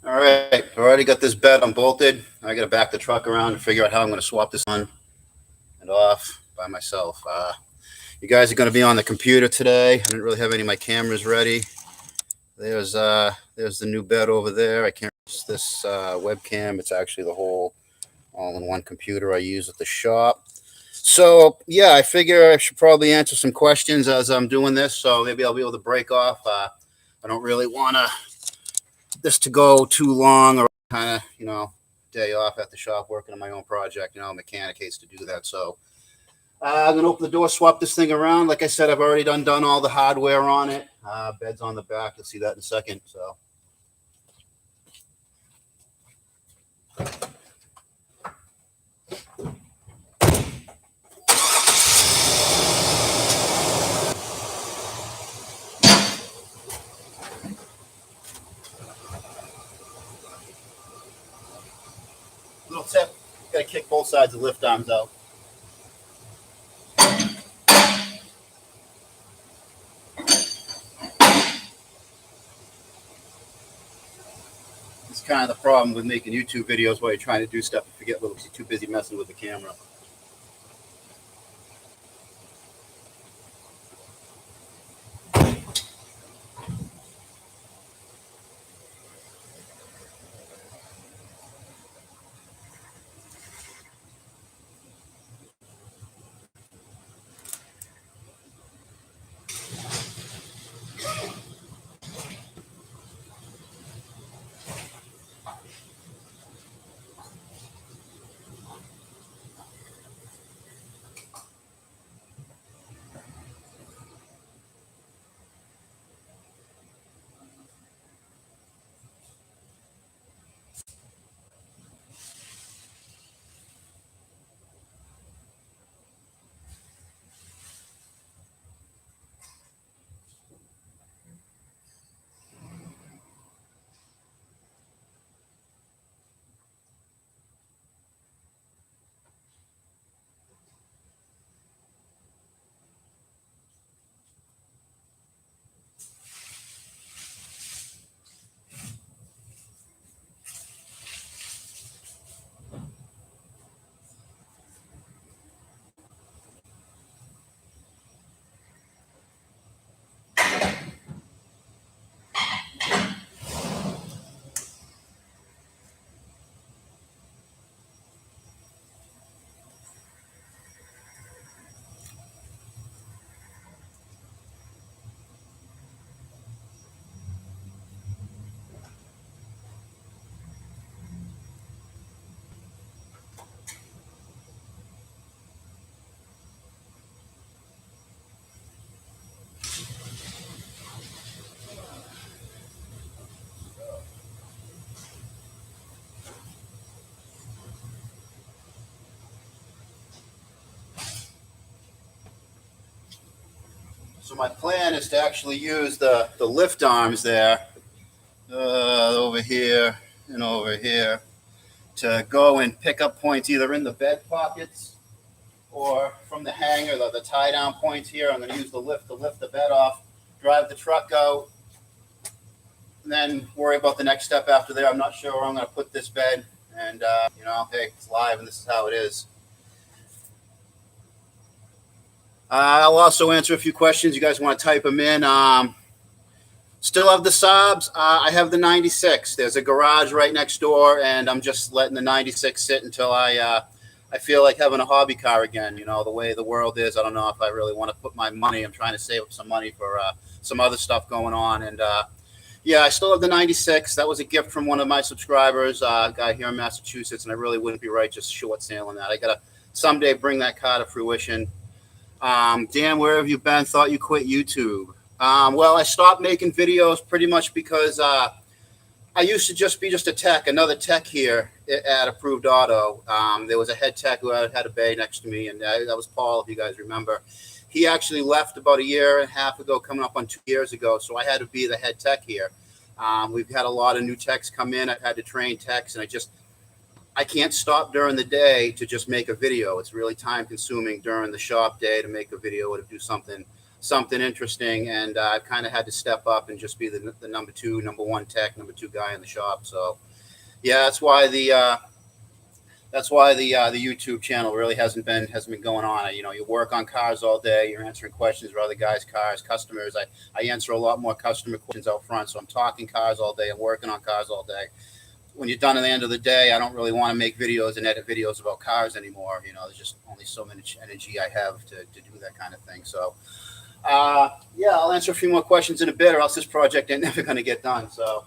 All right, I already got this bed unbolted. I got to back the truck around and figure out how I'm going to swap this on and off by myself. You guys are going to be on the computer today. I didn't really have any of my cameras ready. There's the new bed over there. I can't use this webcam. It's actually the whole all-in-one computer I use at the shop. So yeah, I figure I should probably answer some questions as I'm doing this. So maybe I'll be able to break off. I don't really want this to go too long, or kind of day off at the shop working on my own project. A mechanic hates to do that. So I'm gonna open the door, swap this thing around. Like I said, I've already done all the hardware on it. Bed's on the back. You'll see that in a second. So. Little tip, got to kick both sides of the lift arms out. It's kind of the problem with making YouTube videos while you're trying to do stuff. You forget because you're too busy messing with the camera. So my plan is to actually use the lift arms there, over here and over here, to go and pick up points either in the bed pockets or from the hanger, the tie down points here. I'm going to use the lift to lift the bed off, drive the truck out, and then worry about the next step after there. I'm not sure where I'm going to put this bed, and hey, it's live and this is how it is. I'll also answer a few questions. You guys want to type them in. Still have the Saabs. I have the 96. There's a garage right next door, and I'm just letting the 96 sit until I feel like having a hobby car again. The way the world is, I don't know if I really want to put my money. I'm trying to save up some money for some other stuff going on. And yeah, I still have the 96. That was a gift from one of my subscribers, a guy here in Massachusetts, and I really wouldn't be right just short sailing that. I got to someday bring that car to fruition. Dan, where have you been? Thought you quit YouTube. Well, I stopped making videos pretty much because I used to just be another tech here at Approved Auto. There was a head tech who had a bay next to me, and that was Paul, if you guys remember. He actually left about a year and a half ago, coming up on 2 years ago, so I had to be the head tech here. We've had a lot of new techs come in. I've had to train techs, and I can't stop during the day to just make a video. It's really time consuming during the shop day to make a video or to do something something interesting, and I've kind of had to step up and just be the number one tech, number two guy in the shop. So yeah, that's why the YouTube channel really hasn't been going on. You know, you work on cars all day, you're answering questions for other guys' cars, customers. I answer a lot more customer questions out front, so I'm talking cars all day, I'm working on cars all day. When you're done at the end of the day, I don't really want to make videos and edit videos about cars anymore. You know, there's just only so much energy I have to do that kind of thing. So yeah, I'll answer a few more questions in a bit, or else this project ain't never going to get done. So.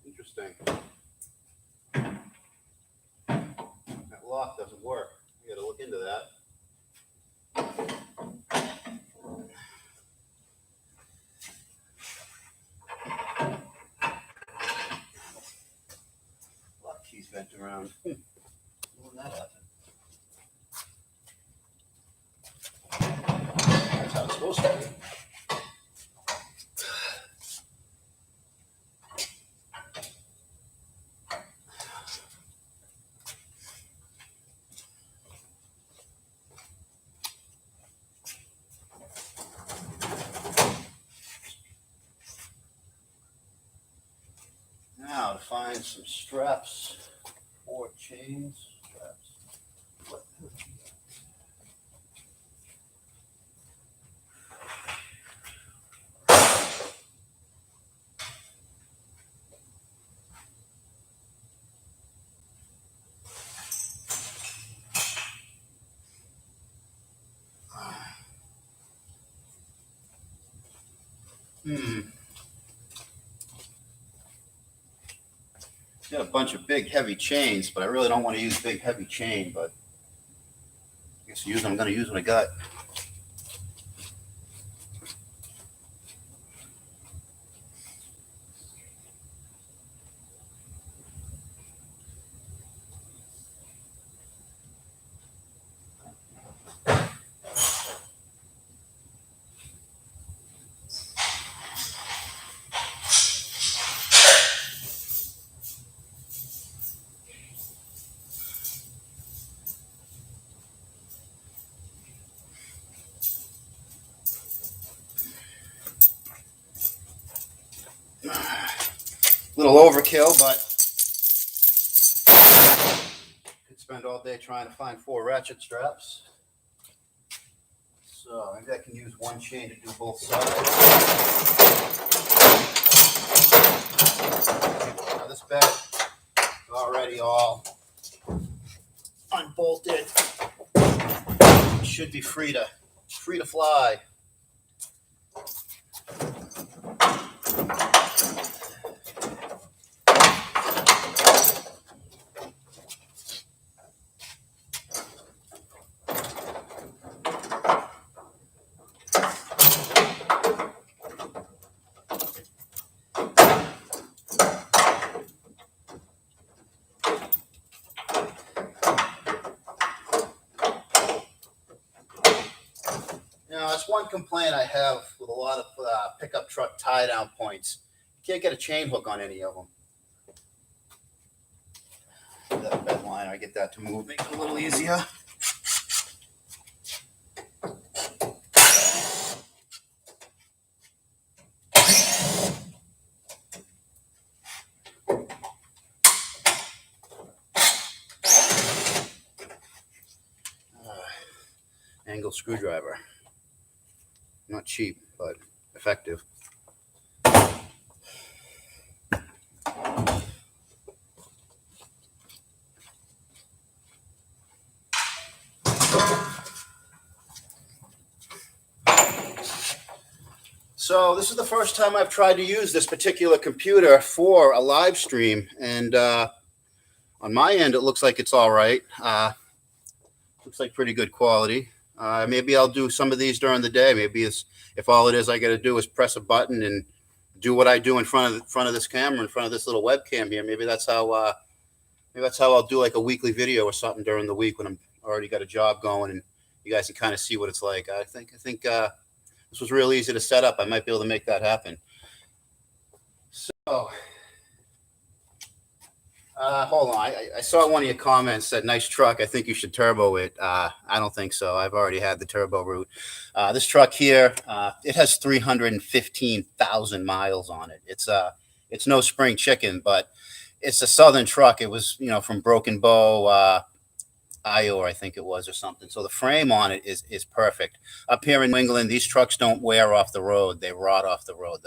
Interesting. That lock doesn't work. You got to look into that. Lock key's bent around. When that happened? That's how it's supposed to be. Now to find some straps, 4 chains, straps. What? Got a bunch of big heavy chains, but I really don't want to use big heavy chain, but I guess I'm going to use what I got. Little overkill, but could spend all day trying to find 4 ratchet straps. So maybe I can use one chain to do both sides. Now this bed is already all unbolted. should be free to fly. That's one complaint I have with a lot of pickup truck tie-down points. You can't get a chain hook on any of them. That bed liner, I get that to move, make it a little easier. Angle screwdriver. Not cheap, but effective. So this is the first time I've tried to use this particular computer for a live stream, and on my end it looks like it's all right. Looks like pretty good quality. Maybe I'll do some of these during the day. Maybe if all it is I got to do is press a button and do what I do in front of this camera, in front of this little webcam here. Maybe that's how I'll do like a weekly video or something during the week when I'm already got a job going, and you guys can kind of see what it's like. I think this was real easy to set up. I might be able to make that happen. So, hold on. I saw one of your comments said, "Nice truck. I think you should turbo it." I don't think so. I've already had the turbo route. This truck here, it has 315,000 miles on it. It's no spring chicken, but it's a Southern truck. It was, from Broken Bow, Iowa, I think it was, or something. So the frame on it is perfect. Up here in New England, these trucks don't wear off the road; they rot off the road.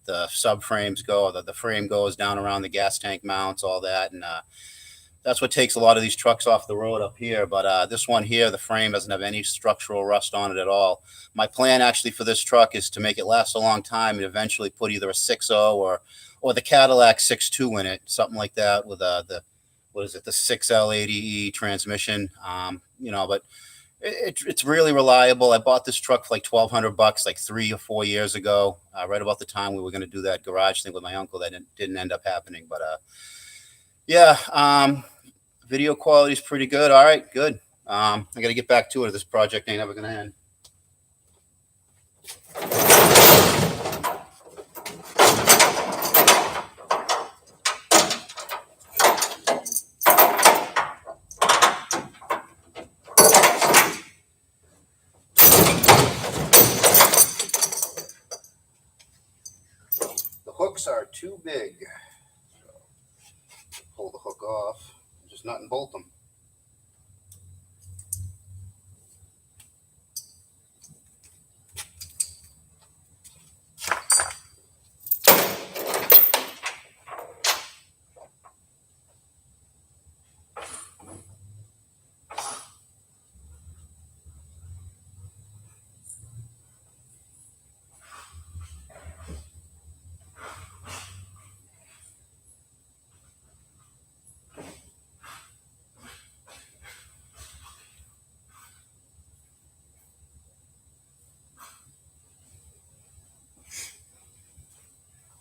The subframes go, the frame goes down around the gas tank mounts, all that, and that's what takes a lot of these trucks off the road up here. But this one here, the frame doesn't have any structural rust on it at all. My plan actually for this truck is to make it last a long time and eventually put either a 6.0 or the Cadillac 6.2 in it, something like that, with the 6L80E transmission. But it's really reliable. I bought this truck for like $1,200 like 3 or 4 years ago, right about the time we were going to do that garage thing with my uncle. That didn't end up happening. But video quality is pretty good. All right, good. I got to get back to it. This project ain't ever going to end. Hooks are too big. So pull the hook off, just nut and bolt them.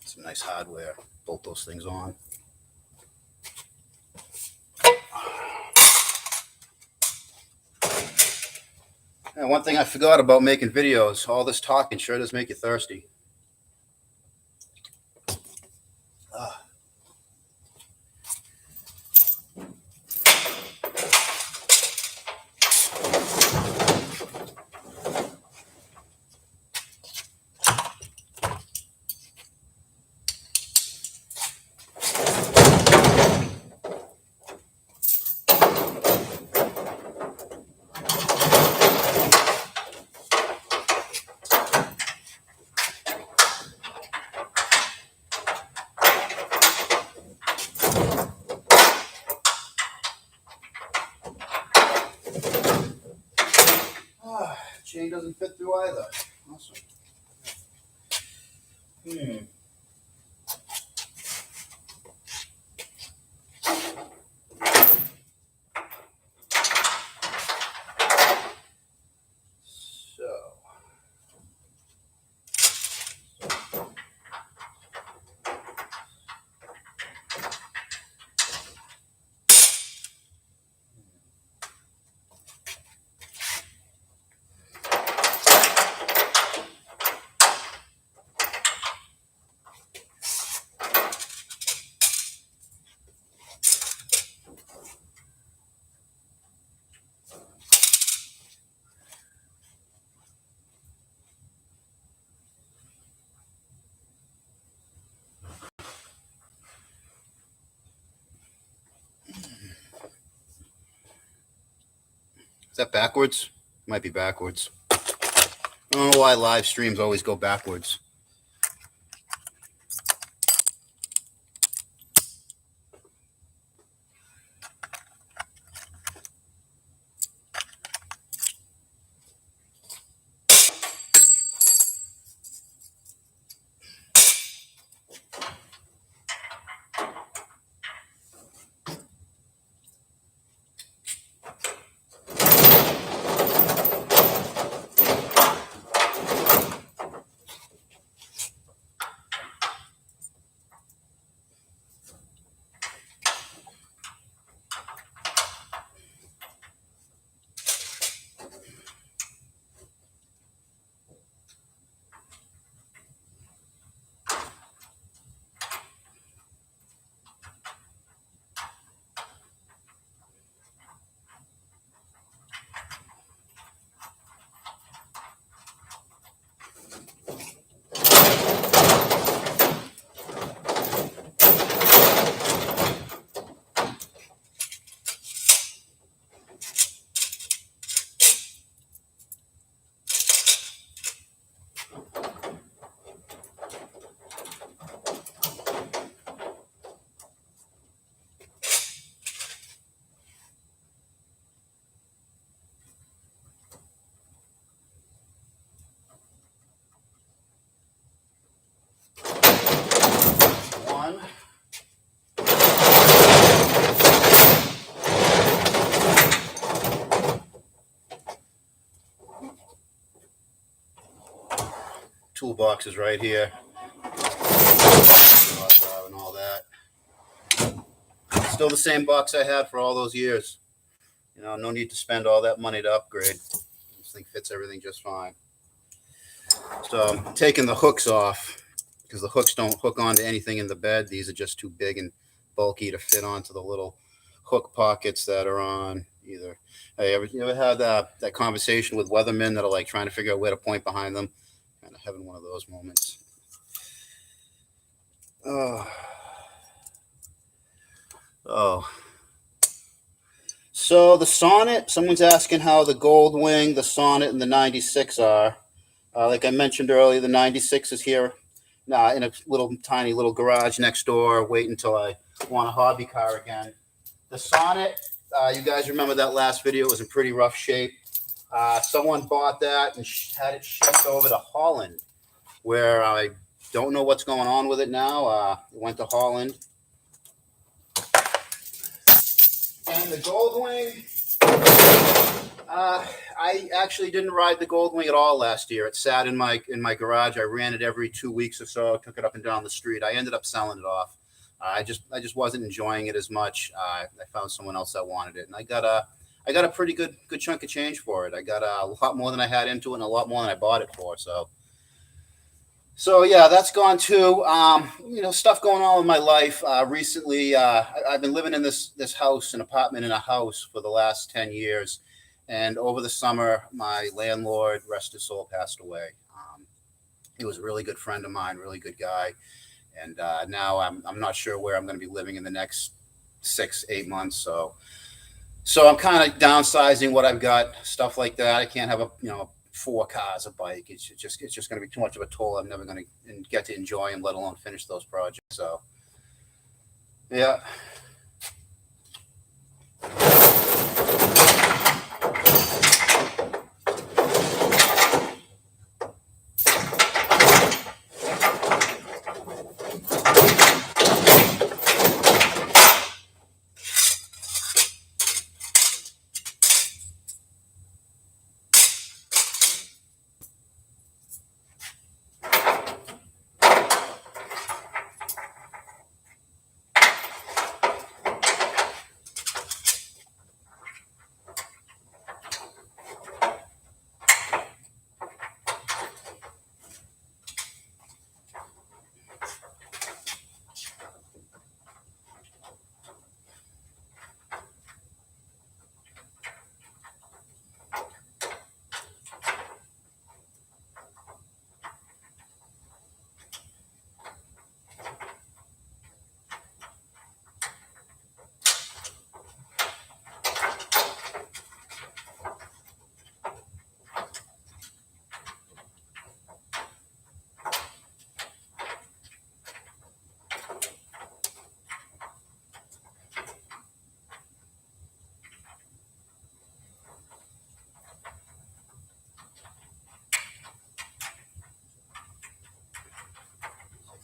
Some nice hardware. Bolt those things on. And one thing I forgot about making videos, all this talking sure does make you thirsty. doesn't fit through either. Awesome. Is that backwards? Might be backwards. I don't know why live streams always go backwards. One. Toolbox is right here. And all that. Still the same box I had for all those years. You know, no need to spend all that money to upgrade. This thing fits everything just fine. So I'm taking the hooks off because the hooks don't hook onto anything in the bed. These are just too big and bulky to fit onto the little hook pockets that are on either. Hey, you ever had that conversation with weathermen that are like trying to figure out where to point behind them? Kind of having one of those moments. Oh. So the Sonnet, someone's asking how the Goldwing, the Sonnet, and the 96 are. Like I mentioned earlier, the 96 is here in a tiny little garage next door, waiting until I want a hobby car again. The Sonnet, you guys remember that last video, it was in pretty rough shape. Someone bought that and had it shipped over to Holland, where I don't know what's going on with it now. It went to Holland. And the Goldwing, I actually didn't ride the Goldwing at all last year. It sat in my garage. I ran it every 2 weeks or so. Took it up and down the street. I ended up selling it off. I just wasn't enjoying it as much. I found someone else that wanted it, and I got a pretty good chunk of change for it. I got a lot more than I had into it, and a lot more than I bought it for. So yeah, that's gone too. Stuff going on with my life. Recently, I've been living in this house, an apartment in a house for the last 10 years. And over the summer, my landlord, rest his soul, passed away. He was a really good friend of mine, really good guy. And now I'm not sure where I'm going to be living in the next 6-8 months. So I'm kind of downsizing what I've got, stuff like that. I can't have 4 cars, a bike. It's just going to be too much of a toll. I'm never going to get to enjoy them, let alone finish those projects. So, yeah.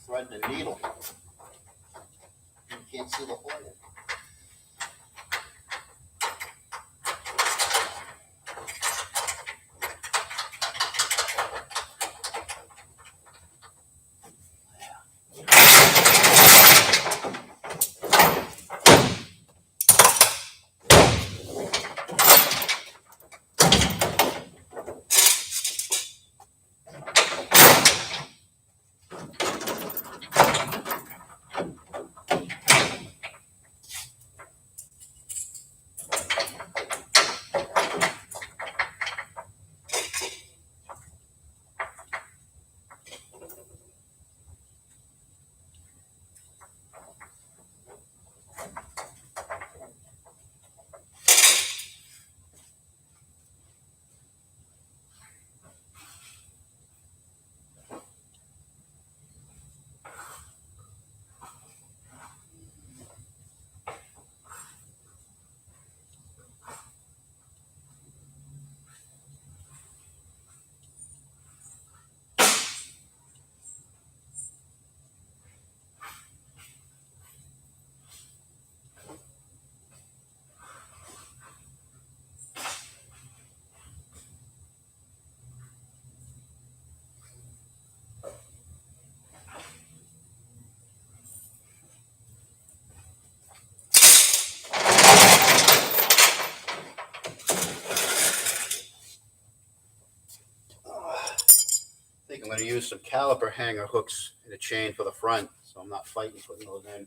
Thread the needle. You can't see the hole. I think I'm going to use some caliper hanger hooks in a chain for the front, so I'm not fighting putting those in.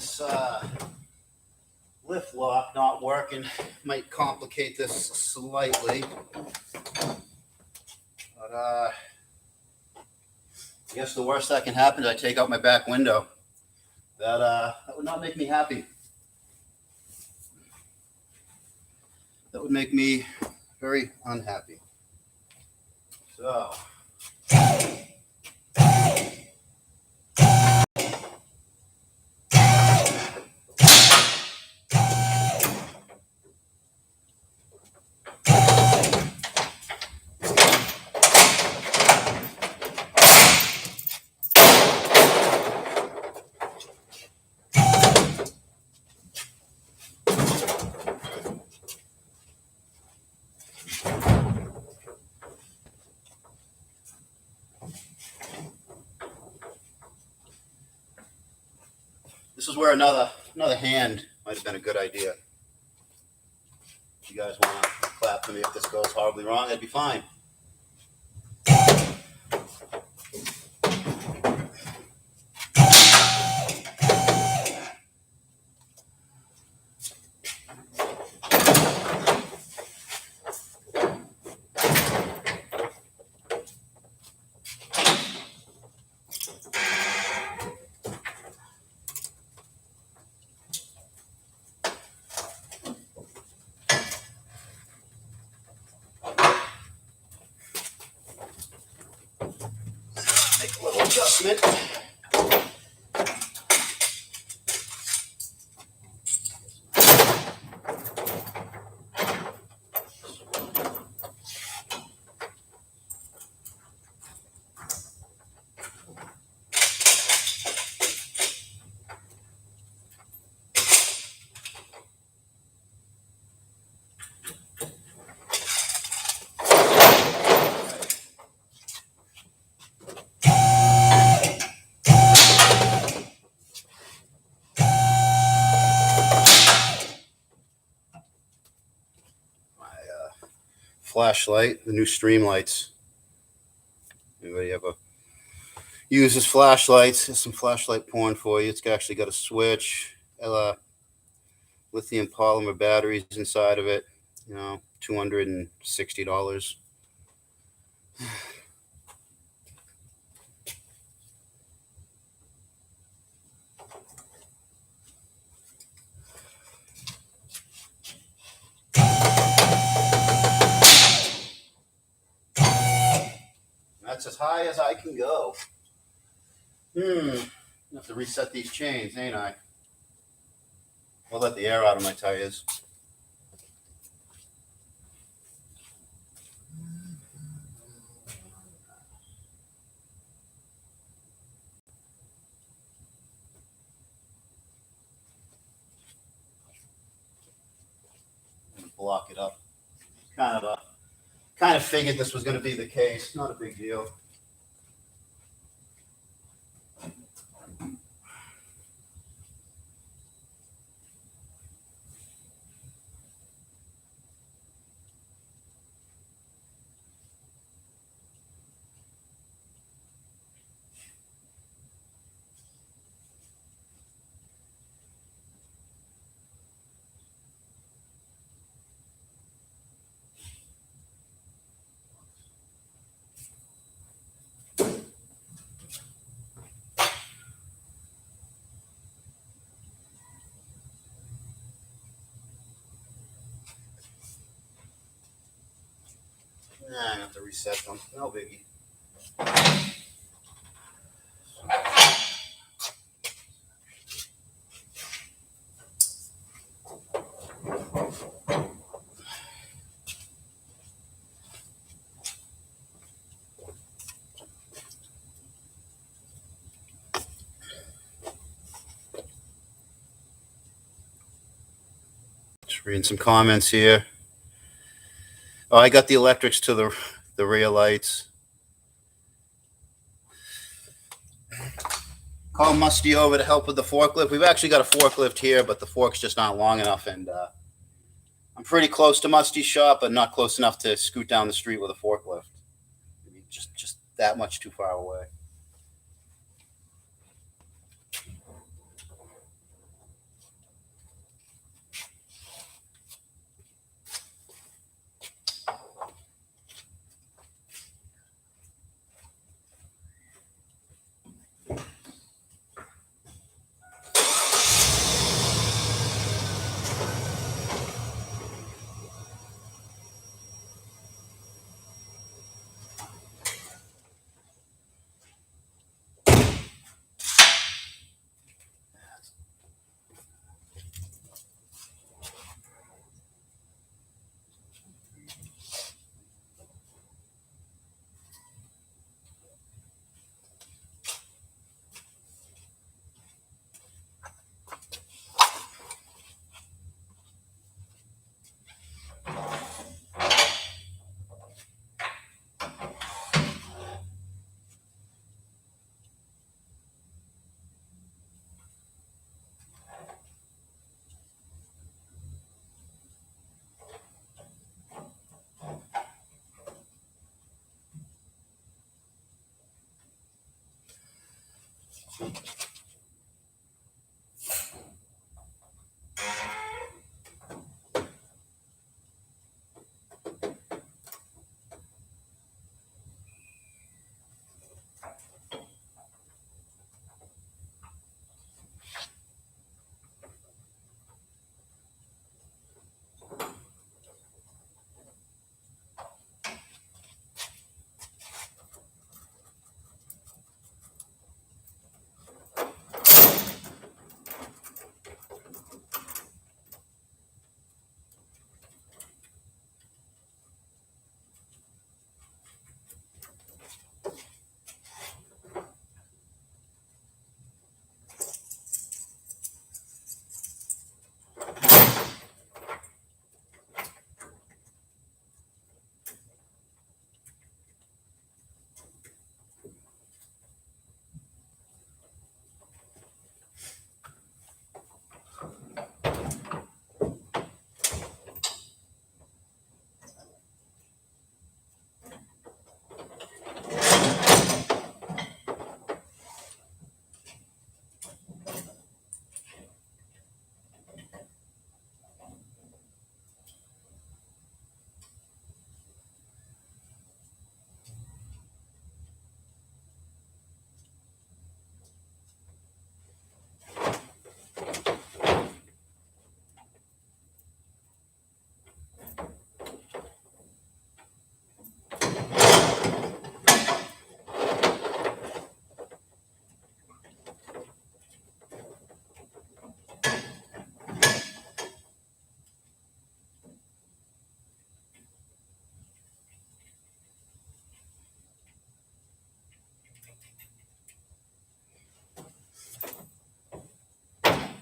This lift lock not working might complicate this slightly, but I guess the worst that can happen is I take out my back window. That would not make me happy. That would make me very unhappy. So. This is where another hand might have been a good idea. If you guys want to clap for me if this goes horribly wrong, that'd be fine. Make a little adjustment. Flashlight, the new stream lights. Anybody ever uses flashlights? There's some flashlight porn for you. It's actually got a switch, lithium polymer batteries inside of it. You know, $260. That's as high as I can go. I have to reset these chains, ain't I? I'll let the air out of my tires. Block it up. Kind of figured this was going to be the case. Not a big deal. I have to reset them. No biggie. Just reading some comments here. Oh, I got the electrics to the rear lights. Call Musty over to help with the forklift. We've actually got a forklift here, but the forks just aren't long enough, and I'm pretty close to Musty's shop, but not close enough to scoot down the street with a forklift. Maybe just that much too far away.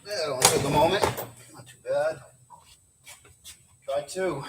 Yeah, it'll take a moment. Not too bad. Try two.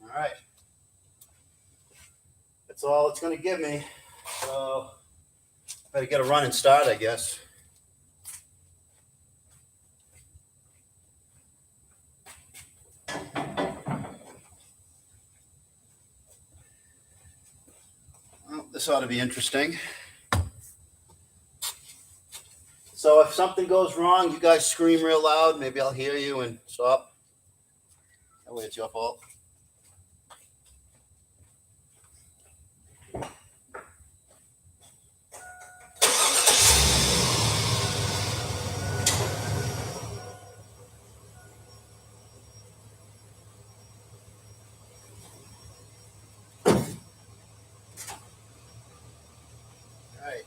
All right. That's all it's going to give me. So, better get a running start, I guess. Well, this ought to be interesting. So if something goes wrong, you guys scream real loud. Maybe I'll hear you and stop. That way it's your fault. All right.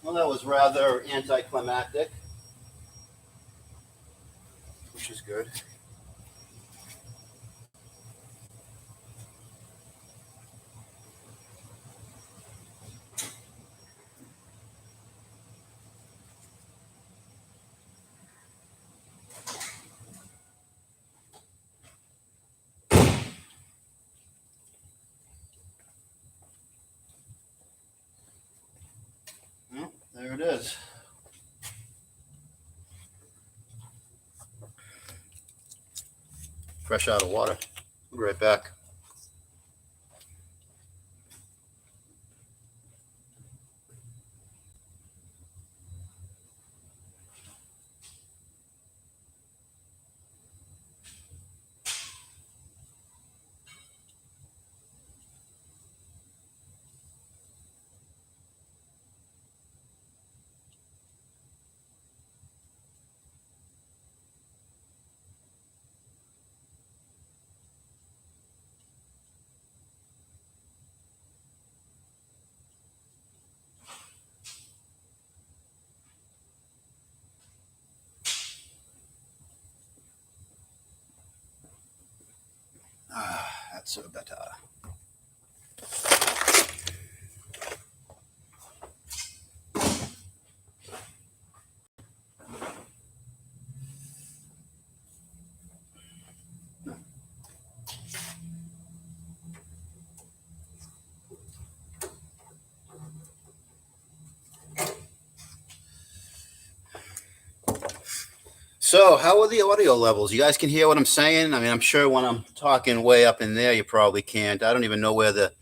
Well, that was rather anticlimactic, which is good. it is. Fresh out of water. We'll be right back. That's so better. So, how are the audio levels? You guys can hear what I'm saying? I mean, I'm sure when I'm talking way up in there, you probably can't. I don't even know where the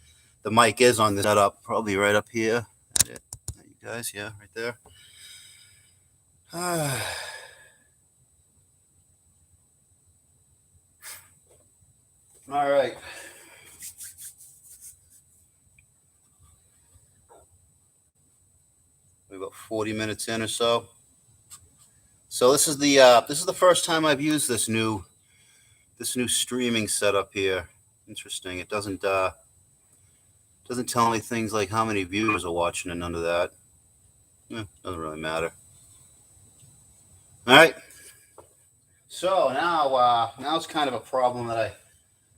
mic is on the setup. Probably right up here. That it? You guys, yeah, right there. All right. We're about 40 minutes in or so. So this is the first time I've used this new streaming setup here. Interesting. It doesn't tell me things like how many viewers are watching and none of that. Doesn't really matter. All right. So now it's kind of a problem that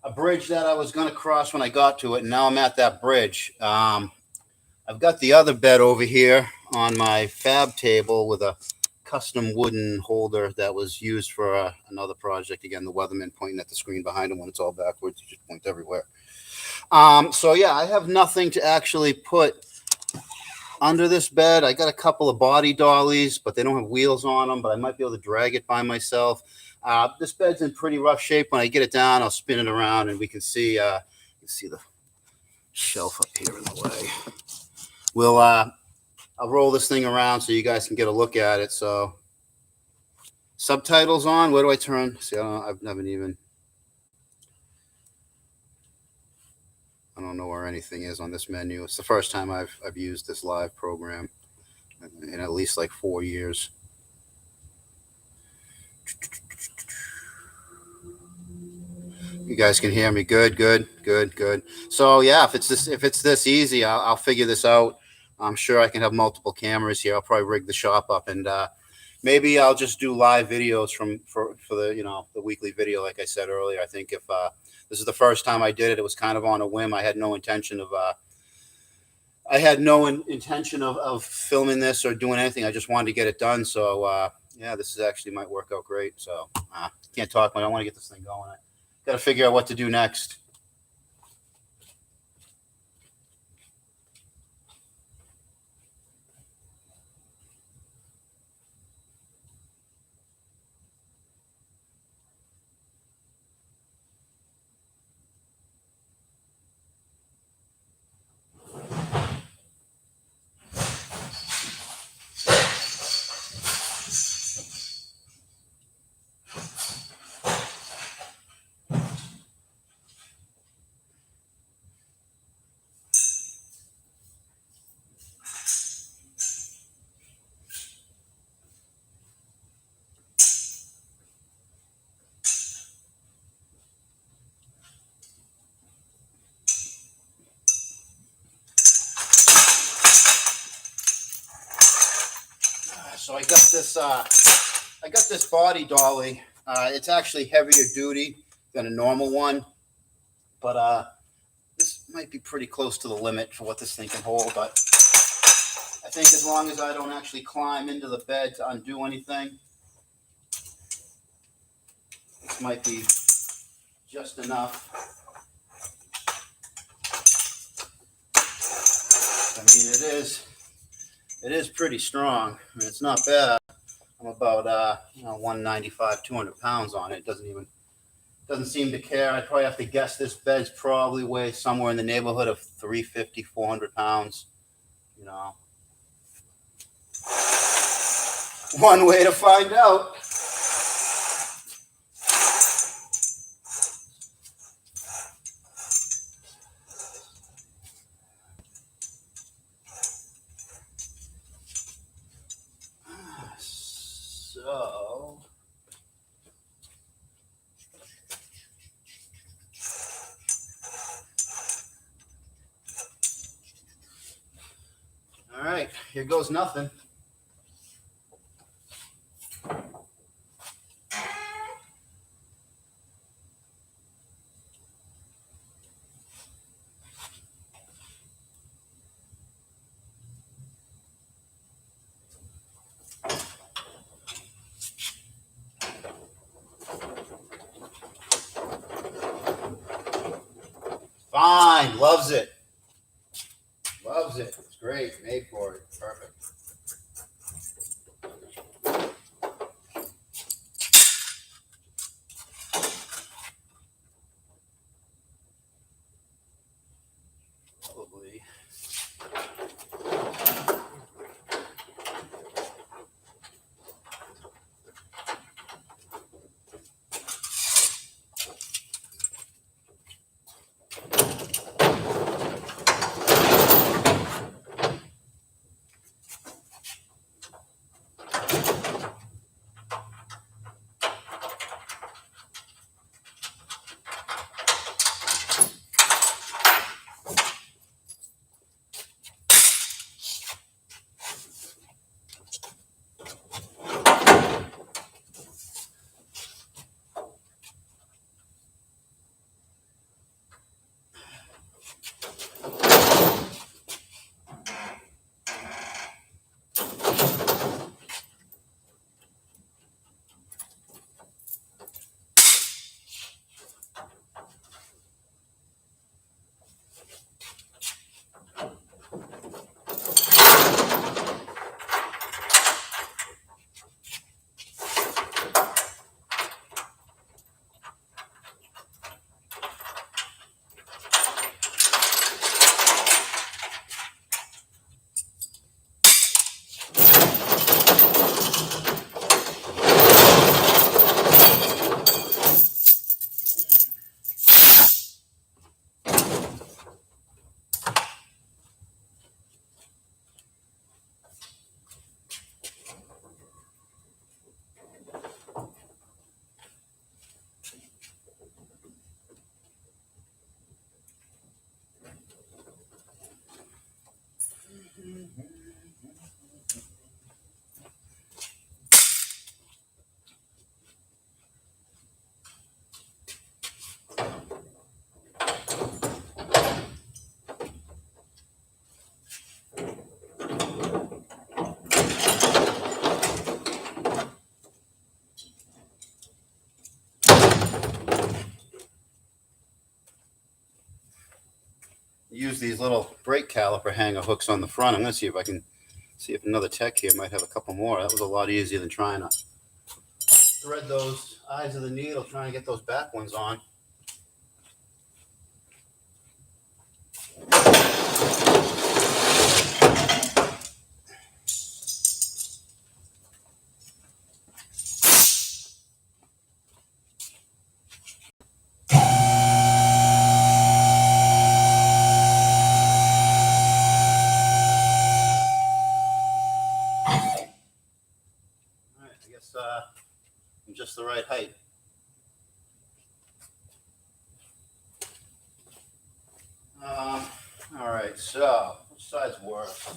a bridge that I was going to cross when I got to it, and now I'm at that bridge. I've got the other bed over here on my fab table with a custom wooden holder that was used for another project. Again, the weatherman pointing at the screen behind him when it's all backwards. You just point everywhere. So yeah, I have nothing to actually put under this bed. I got a couple of body dollies, but they don't have wheels on them, but I might be able to drag it by myself. This bed's in pretty rough shape. When I get it down, I'll spin it around and we can see the shelf up here in the way. I'll roll this thing around so you guys can get a look at it. So subtitles on. Where do I turn? See, I don't know where anything is on this menu. It's the first time I've used this live program in at least like 4 years. You guys can hear me. Good. So yeah, if it's this easy, I'll figure this out. I'm sure I can have multiple cameras here. I'll probably rig the shop up, and maybe I'll just do live videos for the the weekly video. Like I said earlier, I think if this is the first time I did it, it was kind of on a whim. I had no intention of filming this or doing anything. I just wanted to get it done. So yeah, this actually might work out great. So can't talk, but I want to get this thing going. I got to figure out what to do next. So I got this body dolly. It's actually heavier duty than a normal one, but this might be pretty close to the limit for what this thing can hold. But I think as long as I don't actually climb into the bed to undo anything, this might be just enough. I mean, it is It is pretty strong. I mean, it's not bad. I'm about 195, 200 pounds on it. It doesn't seem to care. I'd probably have to guess this bed's probably weighs somewhere in the neighborhood of 350, 400 pounds. You know, one way to find out. So, all right, here goes nothing. Fine, loves it. Loves it. It's great. Made for it. Perfect. Probably. Use these little brake caliper hanger hooks on the front. I'm going to see if I can see if another tech here might have a couple more. That was a lot easier than trying to thread those eyes of the needle, trying to get those back ones on. I'm just the right height. All right, so which side's worse?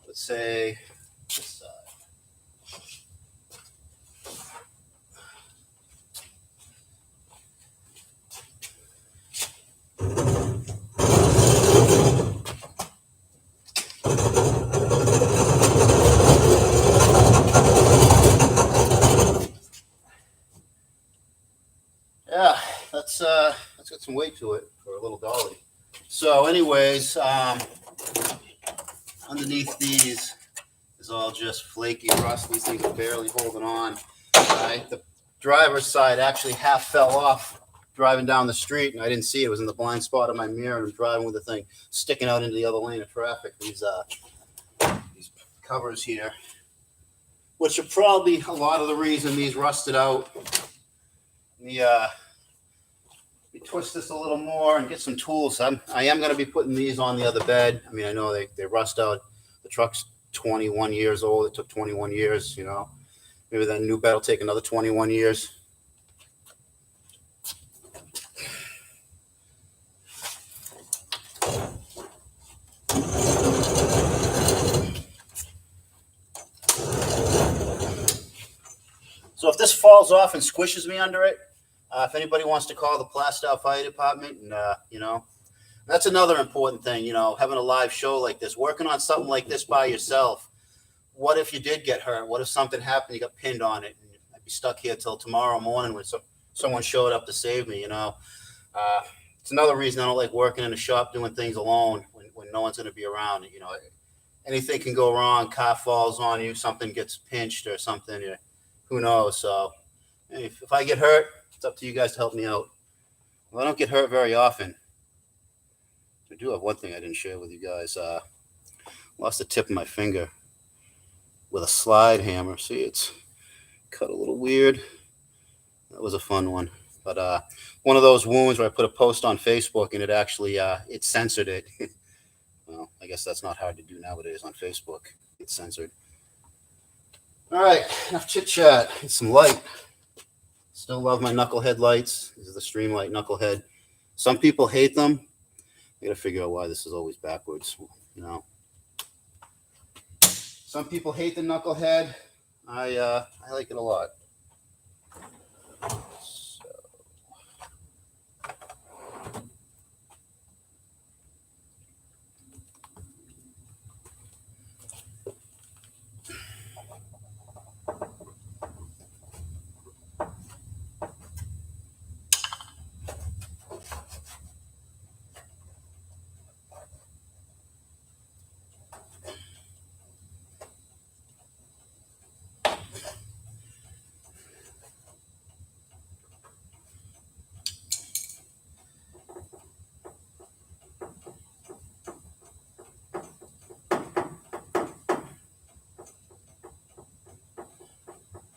Let's say this side. Yeah, that's got some weight to it for a little dolly. So anyways, underneath these is all just flaky rust. These things are barely holding on. The driver's side actually half fell off driving down the street, and I didn't see it. It was in the blind spot of my mirror, and I'm driving with the thing sticking out into the other lane of traffic. These covers here, which are probably a lot of the reason these rusted out. We twist this a little more and get some tools. I am going to be putting these on the other bed. I mean, I know they rust out. The truck's 21 years old. It took 21 years, Maybe that new bed will take another 21 years. So if this falls off and squishes me under it, if anybody wants to call the Plastow Fire Department, and that's another important thing, having a live show like this, working on something like this by yourself. What if you did get hurt? What if something happened? You got pinned on it, and I'd be stuck here till tomorrow morning when someone showed up to save me. It's another reason I don't like working in a shop doing things alone when no one's going to be around. Anything can go wrong. Car falls on you, something gets pinched or something. Who knows? So if I get hurt, it's up to you guys to help me out. Well, I don't get hurt very often. I do have one thing I didn't share with you guys. Lost the tip of my finger with a slide hammer. See, it's cut a little weird. That was a fun one. But one of those wounds where I put a post on Facebook and it actually it censored it. Well, I guess that's not hard to do nowadays on Facebook. It's censored. All right, enough chit chat. Get some light. Still love my knucklehead lights. This is the Streamlight knucklehead. Some people hate them. I gotta figure out why this is always backwards. Some people hate the knucklehead. I like it a lot.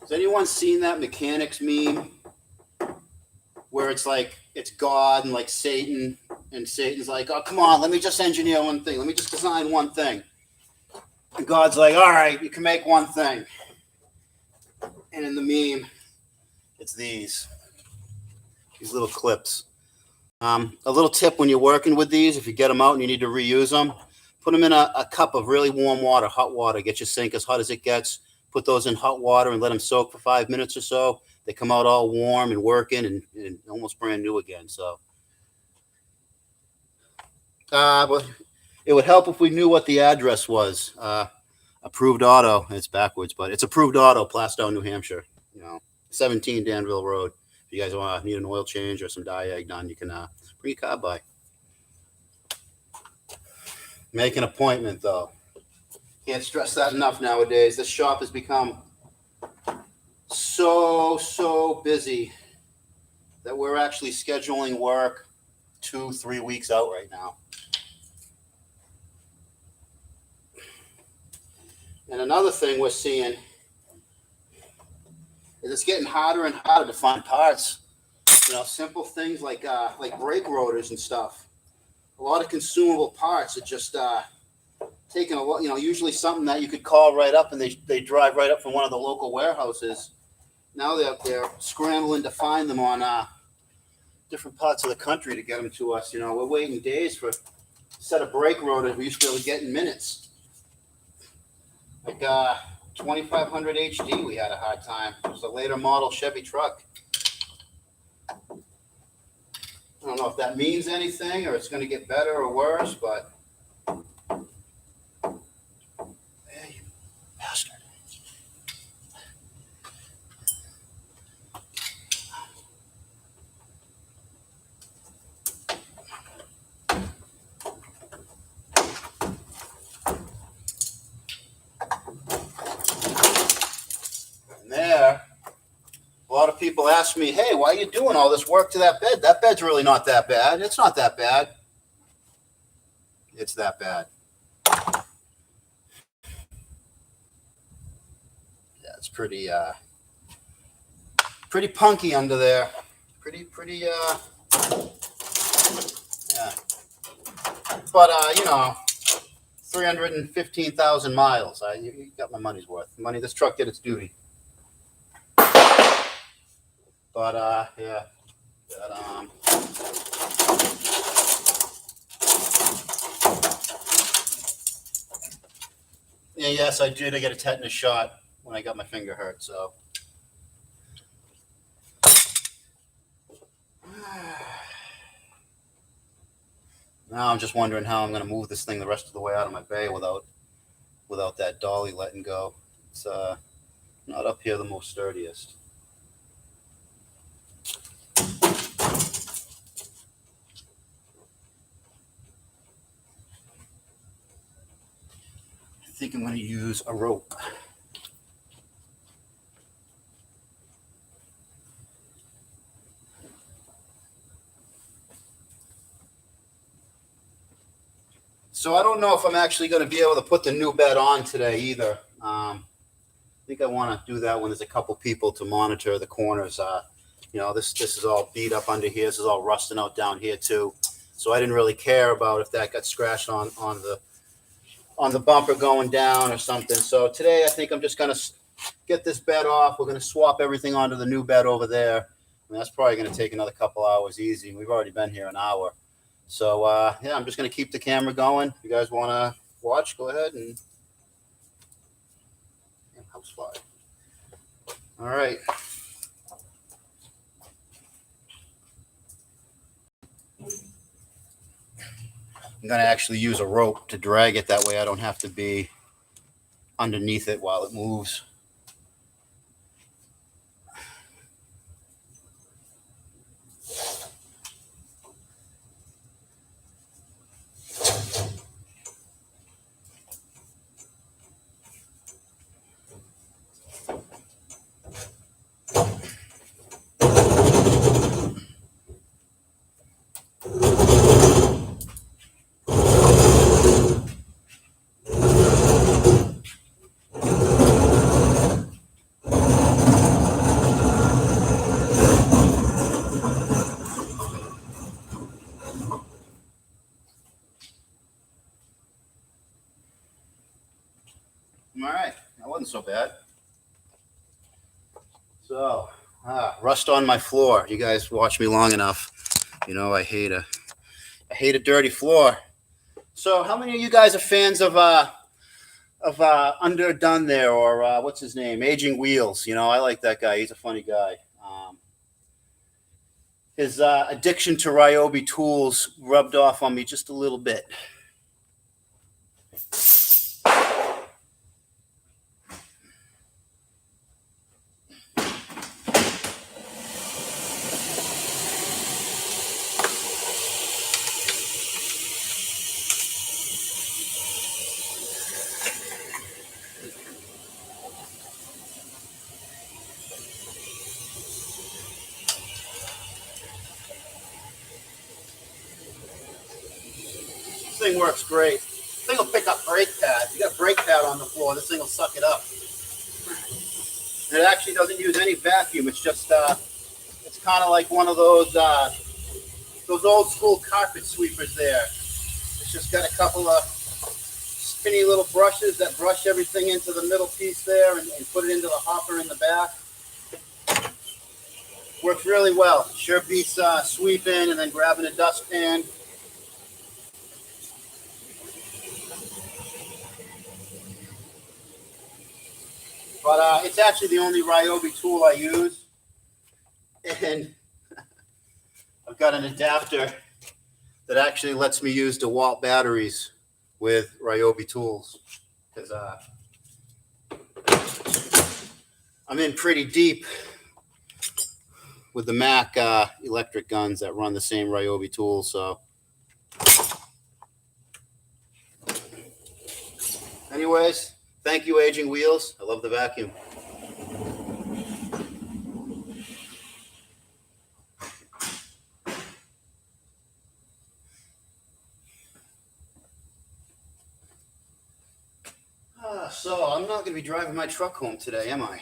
Has anyone seen that mechanics meme where it's like it's God and like Satan, and Satan's like, oh, come on, let me just engineer one thing. Let me just design one thing. And God's like, all right, you can make one thing. And in the meme, it's these little clips. A little tip when you're working with these, if you get them out and you need to reuse them, put them in a cup of really warm water, hot water. Get your sink as hot as it gets. Put those in hot water and let them soak for 5 minutes or so. They come out all warm and working and almost brand new again. So, but it would help if we knew what the address was. Approved Auto. It's backwards, but it's Approved Auto, Plastow, New Hampshire. 17 Danville Road. If you guys need an oil change or some diag done, you can bring your car by. Make an appointment, though. Can't stress that enough nowadays. This shop has become so busy that we're actually scheduling work 2-3 weeks out right now. And another thing we're seeing is it's getting harder and harder to find parts. Simple things like brake rotors and stuff. A lot of consumable parts are just taking a lot. Usually something that you could call right up, and they drive right up from one of the local warehouses. Now they're scrambling to find them on different parts of the country to get them to us. We're waiting days for a set of brake rotors we used to be able to get in minutes. Like 2500 HD, we had a hard time. It was a later model Chevy truck. I don't know if that means anything or it's going to get better or worse, but hey, you bastard. lot of people ask me, hey, why are you doing all this work to that bed? That bed's really not that bad. It's not that bad. It's that bad. Yeah, it's pretty punky under there. Pretty, yeah. But, 315,000 miles. You got my money's worth. This truck did its duty. But, yeah. But, yeah, yes, I did. I get a tetanus shot when I got my finger hurt, so. Now I'm just wondering how I'm going to move this thing the rest of the way out of my bay without that dolly letting go. It's not up here the most sturdiest. I think I'm going to use a rope. So I don't know if I'm actually going to be able to put the new bed on today either. I think I want to do that when there's a couple people to monitor the corners. This is all beat up under here. This is all rusting out down here too. So I didn't really care about if that got scratched on the bumper going down or something. So today I think I'm just going to get this bed off. We're going to swap everything onto the new bed over there. That's probably going to take another couple hours easy. We've already been here an hour. So, yeah, I'm just going to keep the camera going. If you guys want to watch, go ahead and house fly. All right. I'm going to actually use a rope to drag it. That way I don't have to be underneath it while it moves. All right, that wasn't so bad. So, rust on my floor. You guys watch me long enough. I hate a dirty floor. So, how many of you guys are fans of Underdone there, or what's his name, Aging Wheels? I like that guy. He's a funny guy. His addiction to Ryobi tools rubbed off on me just a little bit. This thing works great. This thing will pick up brake pads. You got a brake pad on the floor, this thing will suck it up. And it actually doesn't use any vacuum. It's just, it's kind of like one of those old school carpet sweepers there. It's just got a couple of skinny little brushes that brush everything into the middle piece there and put it into the hopper in the back. Works really well. Sure beats sweeping and then grabbing a dustpan. But it's actually the only Ryobi tool I use. And I've got an adapter that actually lets me use DeWalt batteries with Ryobi tools. Because I'm in pretty deep with the Mac electric guns that run the same Ryobi tools. So anyways, thank you, Aging Wheels. I love the vacuum. So I'm not going to be driving my truck home today, am I?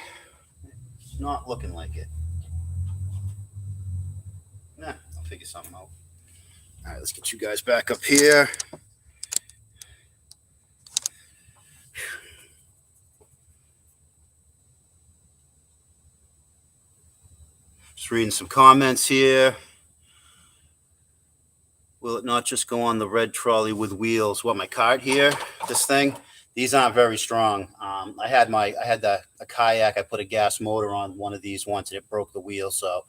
It's not looking like it. Nah, I'll figure something out. All right, let's get you guys back up here. Just reading some comments here. Will it not just go on the red trolley with wheels? What, my cart here? This thing? These aren't very strong. I had a kayak. I put a gas motor on one of these once, and it broke the wheel. So,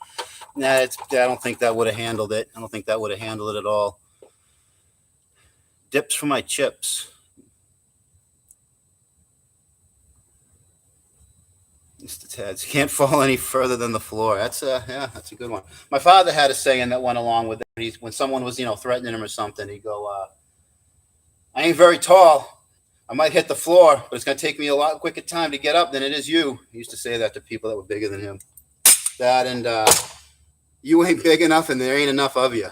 I don't think that would have handled it. I don't think that would have handled it at all. Dips for my chips. Mr. Ted's can't fall any further than the floor. That's a good one. My father had a saying that went along with it. When someone was threatening him or something, he'd go, "I ain't very tall. I might hit the floor, but it's gonna take me a lot quicker time to get up than it is you." He used to say that to people that were bigger than him. That and you ain't big enough, and there ain't enough of you.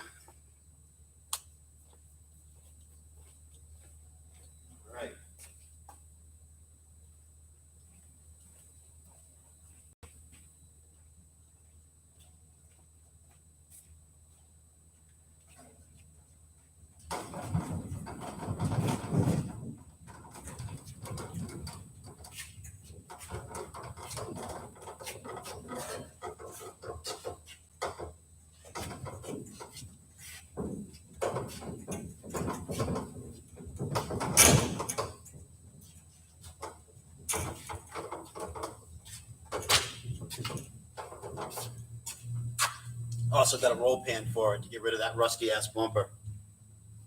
Also got a roll pan for it to get rid of that rusty ass bumper.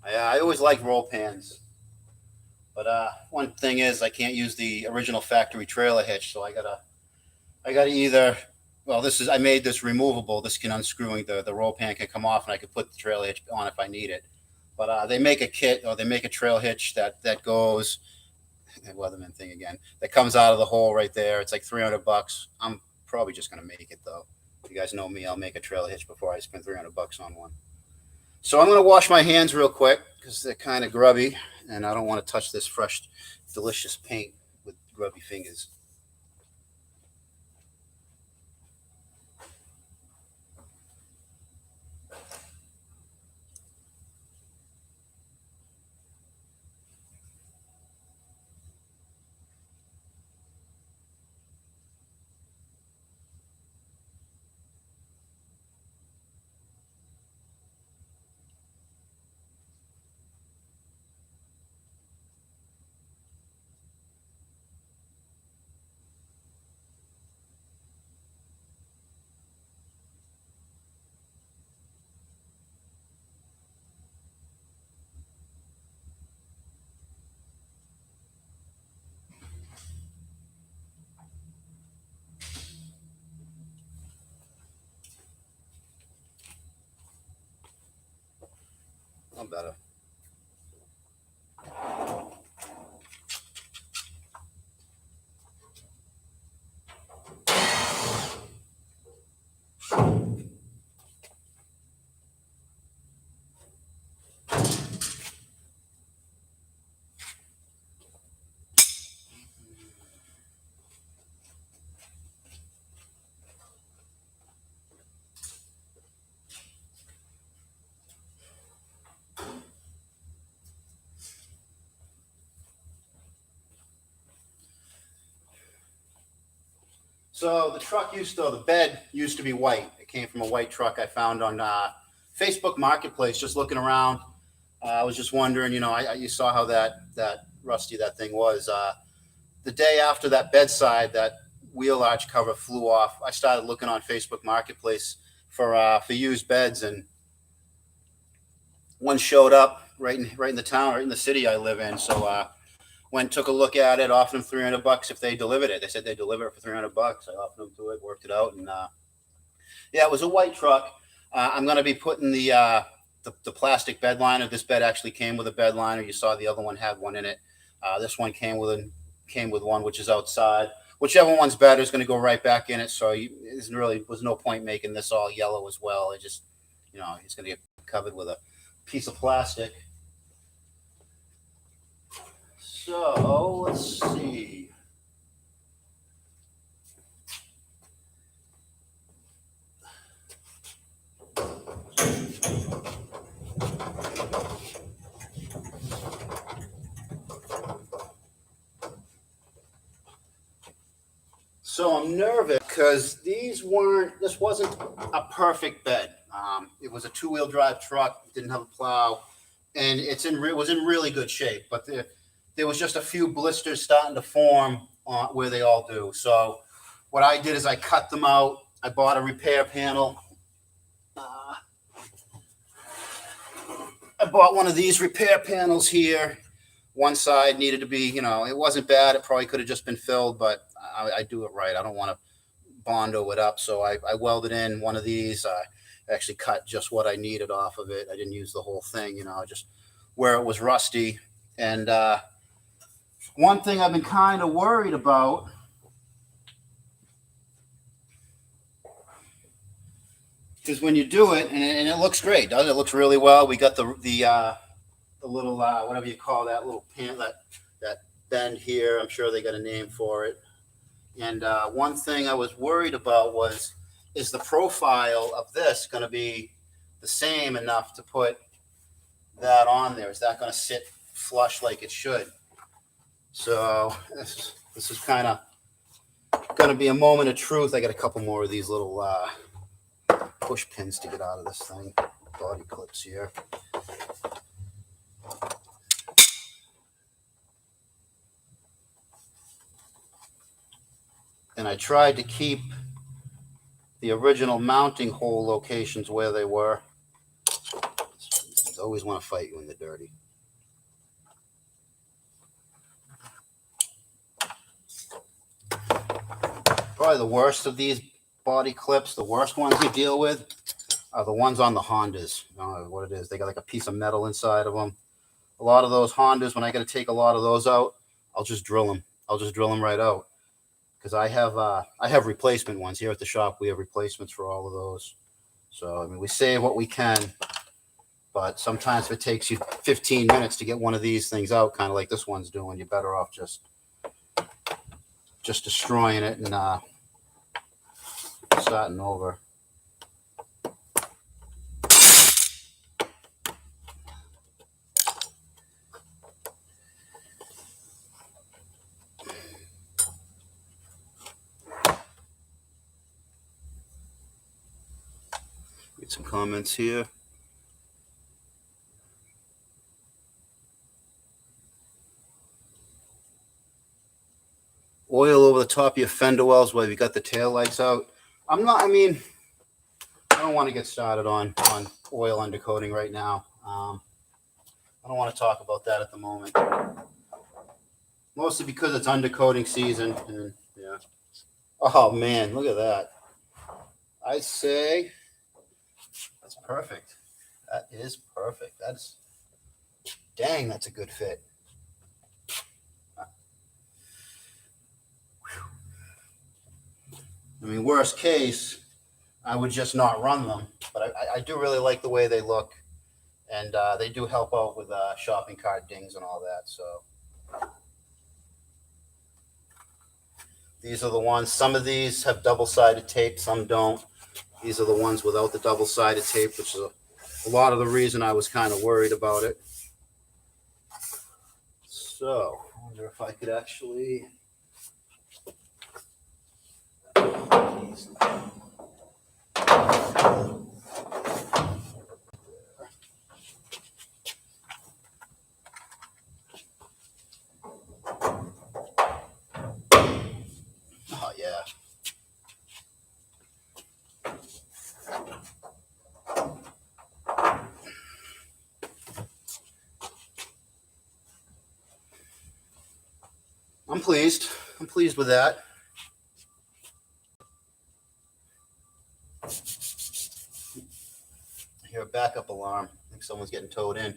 I always like roll pans, but one thing is I can't use the original factory trailer hitch, so I gotta either. Well, I made this removable. This can unscrewing the roll pan can come off, and I can put the trailer hitch on if I need it. But they make a kit, or they make a trail hitch that goes. Weatherman thing again. That comes out of the hole right there. It's like $300. I'm probably just gonna make it though. If you guys know me, I'll make a trailer hitch before I spend $300 on one. So I'm gonna wash my hands real quick because they're kind of grubby, and I don't want to touch this fresh, delicious paint with grubby fingers. I'm better. So the bed used to be white. It came from a white truck I found on Facebook Marketplace. Just looking around, I was just wondering. You saw how that rusty that thing was. The day after that bedside, that wheel arch cover flew off. I started looking on Facebook Marketplace for used beds, and one showed up right in the town, right in the city I live in. So went took a look at it, offered them $300 if they delivered it. They said they deliver it for $300. I offered them to it, worked it out, and yeah, it was a white truck. I'm going to be putting the plastic bed liner. This bed actually came with a bed liner. You saw the other one had one in it. This one came with one which is outside. Whichever one's better is going to go right back in it. So there's really was no point making this all yellow as well. It just it's going to get covered with a piece of plastic. So let's see. So I'm nervous because this wasn't a perfect bed. It was a two-wheel drive truck, didn't have a plow, and it was in really good shape. But there was just a few blisters starting to form where they all do. So what I did is I cut them out. I bought a repair panel. I bought one of these repair panels here. One side needed to be, it wasn't bad. It probably could have just been filled, but I do it right. I don't want to bondo it up. So I welded in one of these. I actually cut just what I needed off of it. I didn't use the whole thing, just where it was rusty. And one thing I've been kind of worried about is when you do it, and it looks great, doesn't it? It looks really well. We got the little whatever you call that little pan, that bend here. I'm sure they got a name for it. And one thing I was worried about is the profile of this going to be the same enough to put that on there? Is that going to sit flush like it should? So this is kind of going to be a moment of truth. I got a couple more of these little push pins to get out of this thing. Body clips here. And I tried to keep the original mounting hole locations where they were. They always want to fight you in the dirty. Probably the worst of these body clips, the worst ones you deal with, are the ones on the Hondas. I don't know what it is. They got like a piece of metal inside of them. A lot of those Hondas, when I got to take a lot of those out, I'll just drill them. I'll just drill them right out. Because I have replacement ones here at the shop. We have replacements for all of those. So, I mean, we save what we can. But sometimes if it takes you 15 minutes to get one of these things out, kind of like this one's doing, you're better off just destroying it and starting over. Get some comments here. Oil over the top of your fender wells while you got the tail lights out. I don't want to get started on oil undercoating right now. I don't want to talk about that at the moment. Mostly because it's undercoating season. And yeah. Oh man, look at that. I'd say that's perfect. That is perfect. Dang, that's a good fit. I mean, worst case, I would just not run them. But I do really like the way they look. And they do help out with shopping cart dings and all that. So these are the ones. Some of these have double-sided tape. Some don't. These are the ones without the double-sided tape, which is a lot of the reason I was kind of worried about it. So I wonder if I could actually... Oh, yeah. I'm pleased. I'm pleased with that. I hear a backup alarm. I think someone's getting towed in.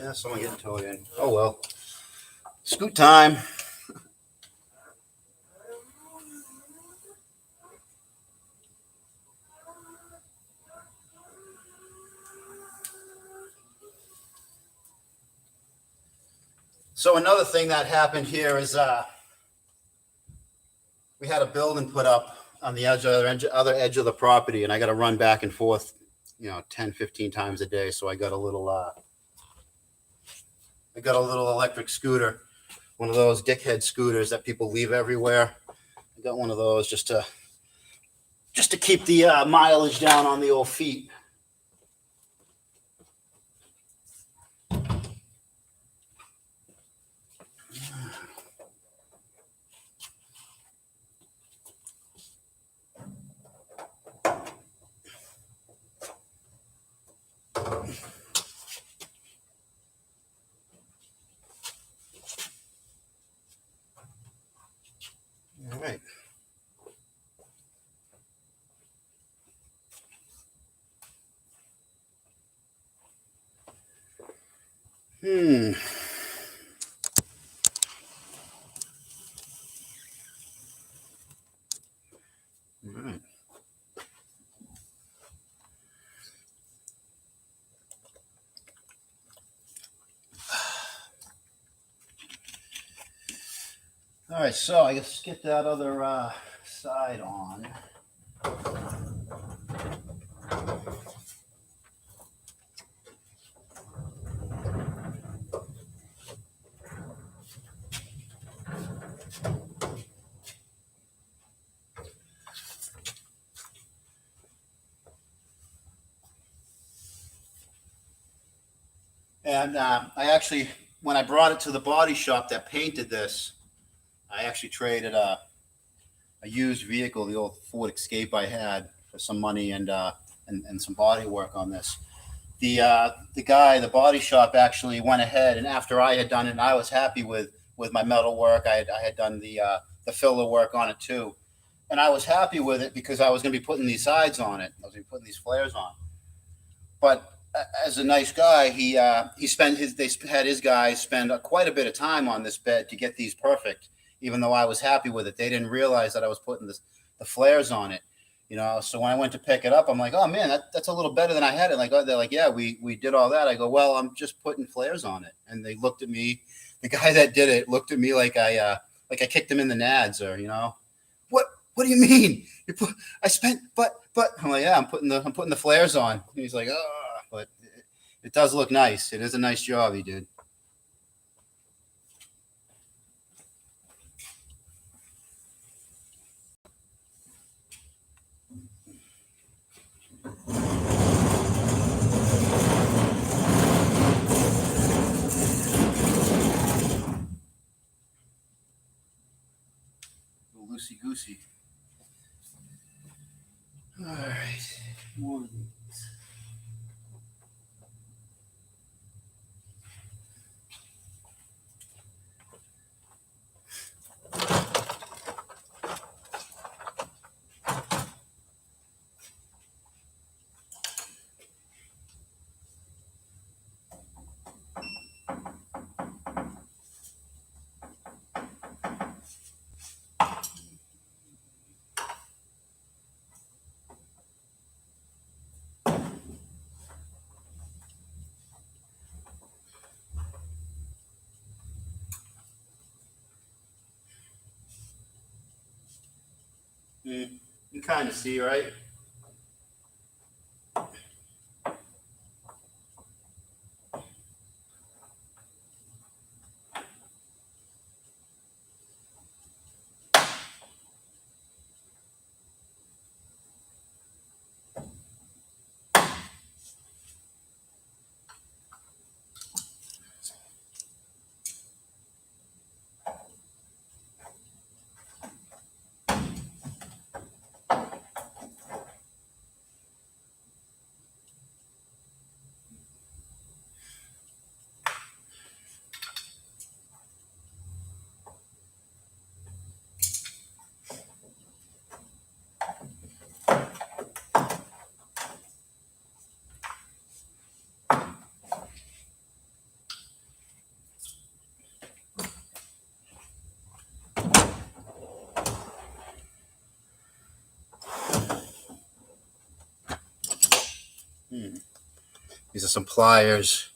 Yeah, someone getting towed in. Oh well. Scoot time. So another thing that happened here is we had a building put up on the other edge of the property, and I got to run back and forth, 10, 15 times a day. So I got a little electric scooter, one of those dickhead scooters that people leave everywhere. I got one of those just to keep the mileage down on the old feet. All right. All right. All right, so I guess get that other side on. And I actually, when I brought it to the body shop that painted this, I actually traded a used vehicle, the old Ford Escape I had, for some money and some body work on this. The guy, the body shop, actually went ahead, and after I had done it, and I was happy with my metal work. I had done the filler work on it too, and I was happy with it because I was going to be putting these sides on it. I was going to be putting these flares on. But as a nice guy, they had his guys spend quite a bit of time on this bed to get these perfect. Even though I was happy with it, they didn't realize that I was putting the flares on it. So when I went to pick it up, I'm like, oh man, that's a little better than I had it. Like, they're like, yeah, we did all that. I go, well, I'm just putting flares on it. And they looked at me. The guy that did it looked at me like I kicked him in the nads, or what do you mean? But I'm like, yeah, I'm putting the flares on. And he's like, oh, but it does look nice. It is a nice job he did. Loosey goosey. All right. More of these. You can kind of see, right? These are some pliers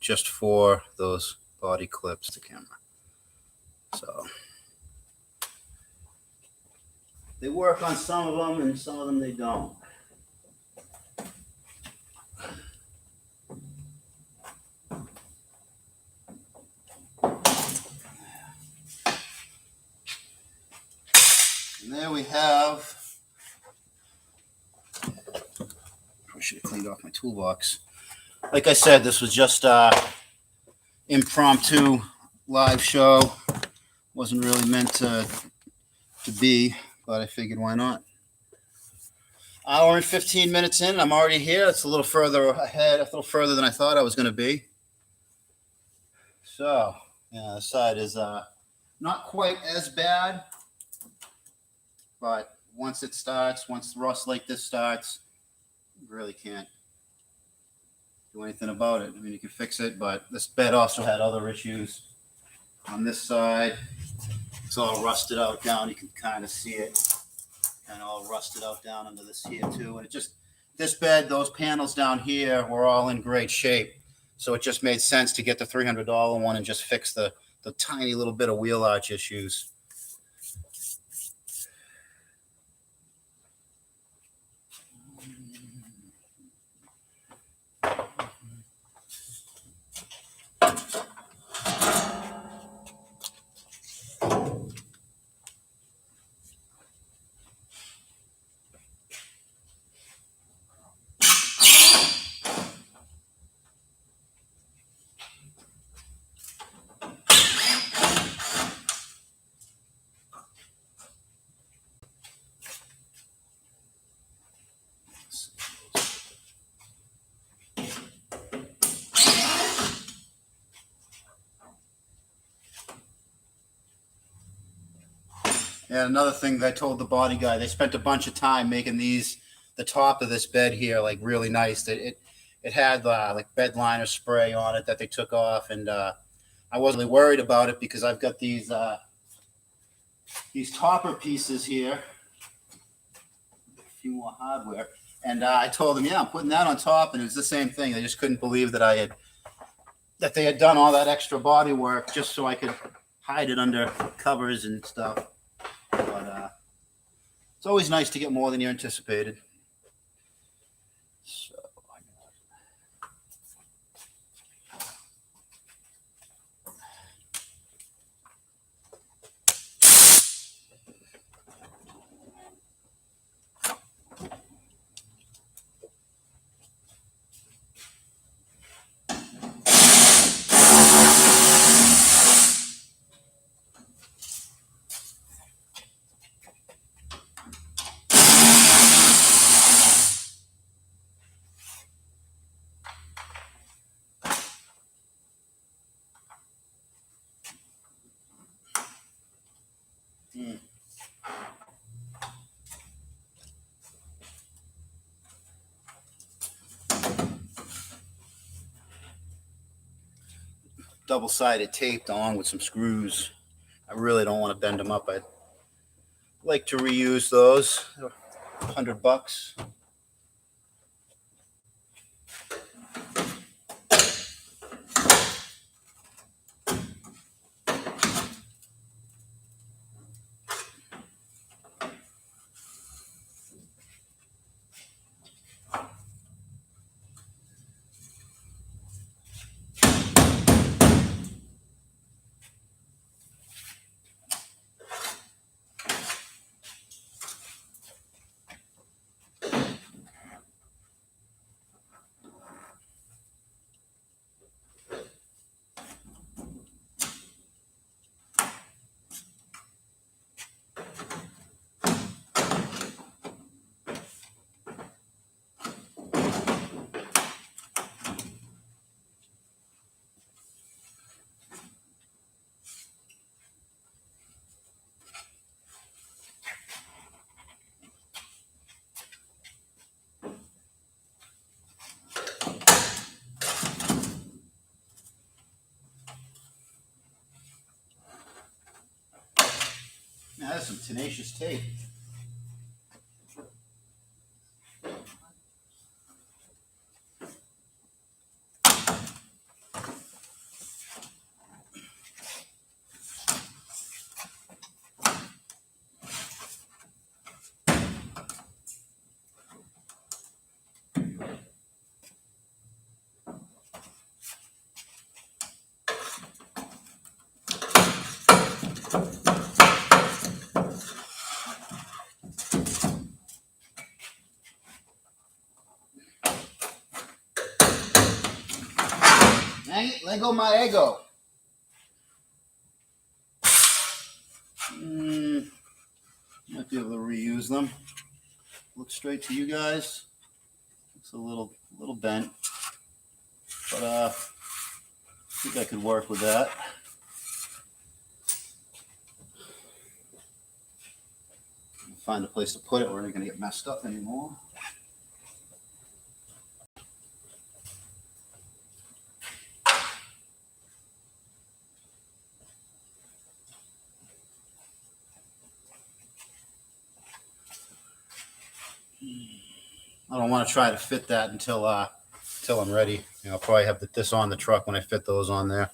just for those body clips to camera. So they work on some of them and some of them they don't. And there we have, I should have cleaned off my toolbox. Like I said, this was just impromptu live show. Wasn't really meant to be, but I figured why not. Hour and 15 minutes in, I'm already here. It's a little further ahead, a little further than I thought I was going to be. So, yeah, the side is not quite as bad, but once it starts, once rust like this starts, you really can't do anything about it. I mean, you can fix it, but this bed also had other issues. On this side, it's all rusted out down. You can kind of see it, kind of all rusted out down under this here too. And it just, this bed, those panels down here were all in great shape. So it just made sense to get the $300 one and just fix the tiny little bit of wheel arch issues. And another thing that I told the body guy, they spent a bunch of time making these, the top of this bed here, like really nice. It had like bed liner spray on it that they took off, and I wasn't really worried about it because I've got these topper pieces here, a few more hardware, and I told them, yeah, I'm putting that on top, and it was the same thing. They just couldn't believe that they had done all that extra body work just so I could hide it under covers and stuff. But it's always nice to get more than you anticipated. So, double-sided taped along with some screws. I really don't want to bend them up. I'd like to reuse those. $100. Now, that's some tenacious tape. Let go my ego. Might be able to reuse them. Look straight to you guys. It's a little bent, but I think I could work with that. Find a place to put it where it ain't gonna get messed up anymore. I don't want to try to fit that until I'm ready. I'll probably have this on the truck when I fit those on there.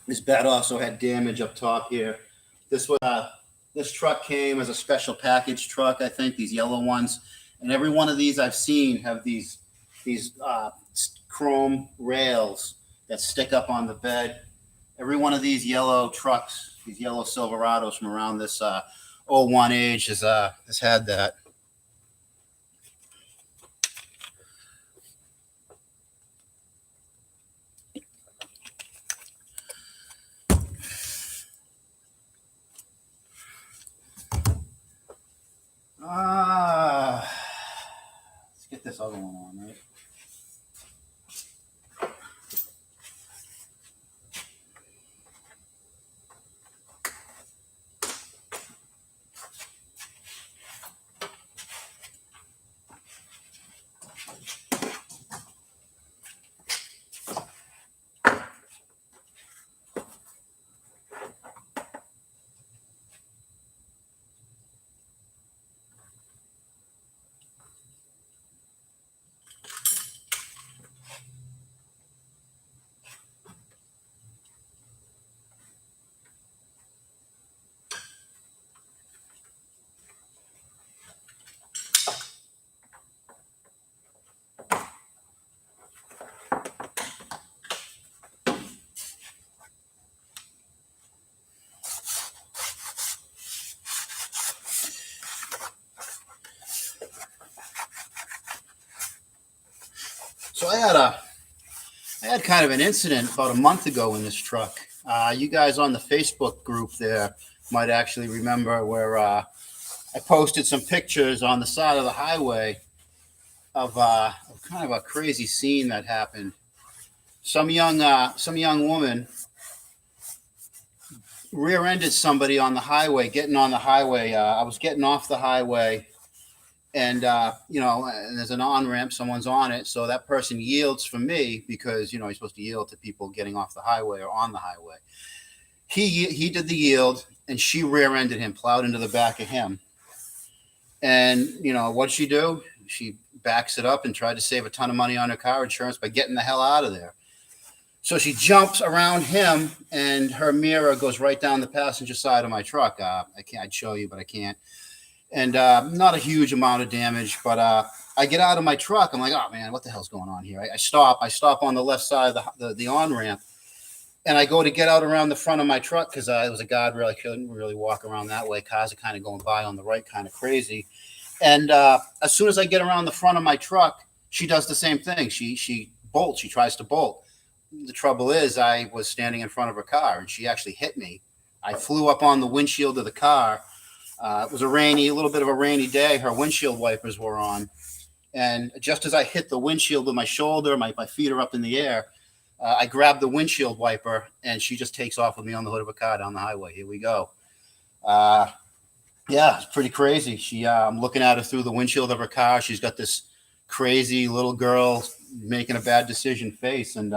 This bed also had damage up top here. This truck came as a special package truck, I think, these yellow ones. And every one of these I've seen have these chrome rails that stick up on the bed. Every one of these yellow trucks, these yellow Silverados from around this 01 age has had that. Let's get this other one on, right? So I had kind of an incident about a month ago in this truck. You guys on the Facebook group there might actually remember where I posted some pictures on the side of the highway of kind of a crazy scene that happened. Some young woman rear-ended somebody on the highway, getting on the highway. I was getting off the highway. And, and there's an on-ramp, someone's on it. So that person yields for me because, you're supposed to yield to people getting off the highway or on the highway. He did the yield and she rear-ended him, plowed into the back of him. And, what'd she do? She backs it up and tried to save a ton of money on her car insurance by getting the hell out of there. So she jumps around him and her mirror goes right down the passenger side of my truck. I'd show you, but I can't. And not a huge amount of damage, but I get out of my truck. I'm like, oh, man, what the hell's going on here? I stop on the left side of the on-ramp, and I go to get out around the front of my truck because it was a guardrail. I couldn't really walk around that way. Cars are kind of going by on the right, kind of crazy. And as soon as I get around the front of my truck, she does the same thing. She bolts. She tries to bolt. The trouble is I was standing in front of her car, and she actually hit me. I flew up on the windshield of the car. It was a little bit of a rainy day. Her windshield wipers were on. And just as I hit the windshield with my shoulder, my feet are up in the air, I grabbed the windshield wiper and she just takes off with me on the hood of a car down the highway. Here we go. It's pretty crazy. I'm looking at her through the windshield of her car. She's got this crazy little girl making a bad decision face. And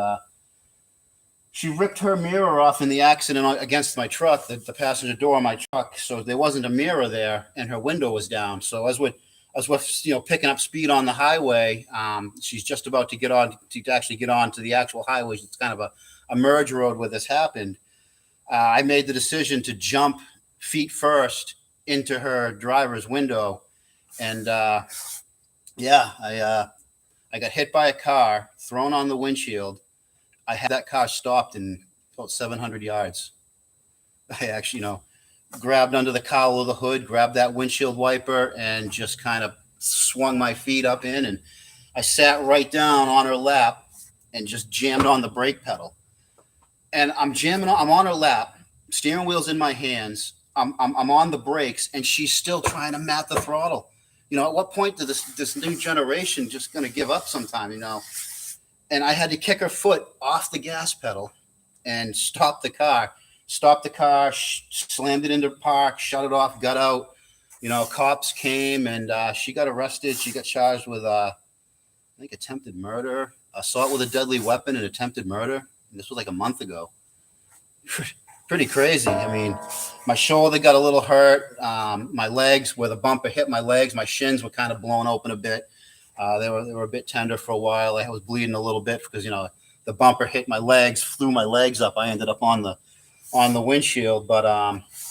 she ripped her mirror off in the accident against my truck, the passenger door of my truck. So there wasn't a mirror there, and her window was down. So as we're picking up speed on the highway, she's just about to get on to actually get on to the actual highway. It's kind of a merge road where this happened. I made the decision to jump feet first into her driver's window, and I got hit by a car, thrown on the windshield. I had that car stopped in about 700 yards. I actually, grabbed under the cowl of the hood, grabbed that windshield wiper, and just kind of swung my feet up in. And I sat right down on her lap and just jammed on the brake pedal. And I'm on her lap, steering wheel's in my hands. I'm on the brakes, and she's still trying to mat the throttle. At what point did this new generation just going to give up sometime, And I had to kick her foot off the gas pedal and stop the car, slammed it into park, shut it off, got out. Cops came, and she got arrested. She got charged with, I think, attempted murder, assault with a deadly weapon, and attempted murder. And this was like a month ago. Pretty crazy. I mean, my shoulder got a little hurt. My legs, where the bumper hit my legs, my shins were kind of blown open a bit. They were a bit tender for a while. I was bleeding a little bit because the bumper hit my legs, flew my legs up. I ended up on the windshield. But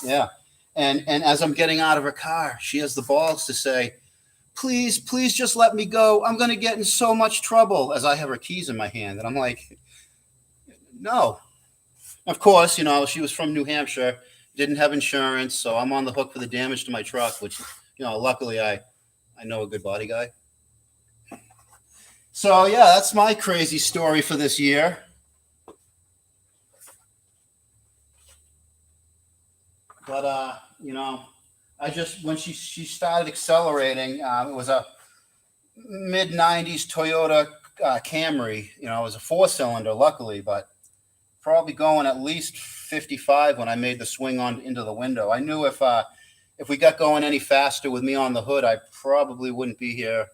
yeah. And as I'm getting out of her car, she has the balls to say, "Please just let me go. I'm going to get in so much trouble," as I have her keys in my hand. And I'm like, no. Of course, she was from New Hampshire, didn't have insurance, so I'm on the hook for the damage to my truck, which, luckily I know a good body guy. So, yeah, that's my crazy story for this year. But, I just, when she started accelerating, it was a mid-90s Toyota Camry. It was a 4-cylinder, luckily, but probably going at least 55 when I made the swing on into the window. I knew if we got going any faster with me on the hood, I probably wouldn't be here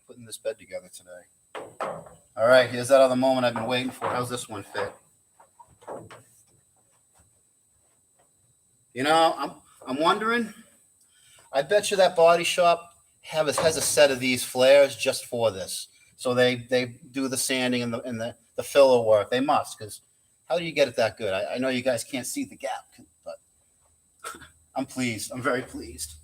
putting this bed together today. All right, here's that other moment I've been waiting for. How's this one fit? I'm wondering. I bet you that body shop has a set of these flares just for this. So they do the sanding and the filler work. They must, because how do you get it that good? I know you guys can't see the gap, but I'm pleased. I'm very pleased.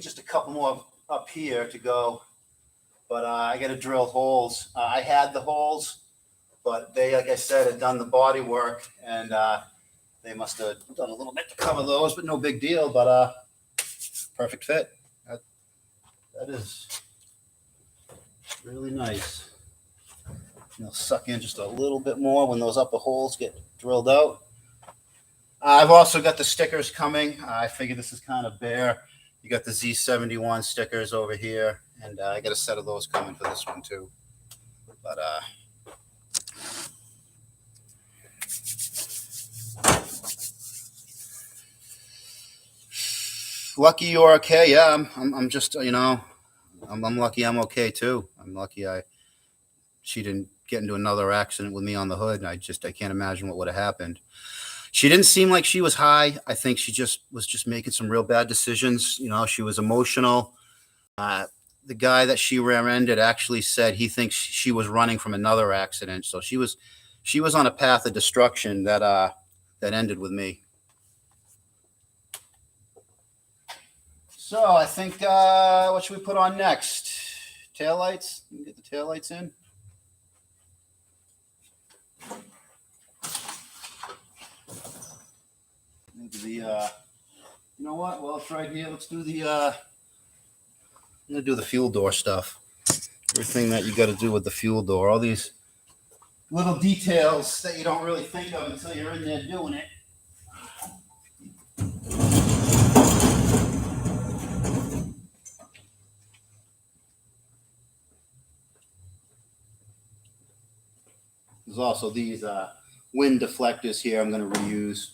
Just a couple more up here to go, but I got to drill holes. I had the holes, but they, like I said, had done the body work, and they must have done a little bit to cover those, but no big deal. But perfect fit. That is really nice. Suck in just a little bit more when those upper holes get drilled out. I've also got the stickers coming. I figure this is kind of bare. You got the Z71 stickers over here, and I got a set of those coming for this one too. But lucky you're okay. Yeah, I'm just I'm lucky I'm okay too. I'm lucky she didn't get into another accident with me on the hood, and I can't imagine what would have happened. She didn't seem like she was high. I think she was just making some real bad decisions. She was emotional. The guy that she rear-ended actually said he thinks she was running from another accident. So she was on a path of destruction that ended with me. So I think what should we put on next? Taillights? Get the taillights in. Maybe you know what? Well, it's right here. Let's do I'm gonna do the fuel door stuff. Everything that you got to do with the fuel door. All these little details that you don't really think of until you're in there doing it. There's also these wind deflectors here I'm going to reuse.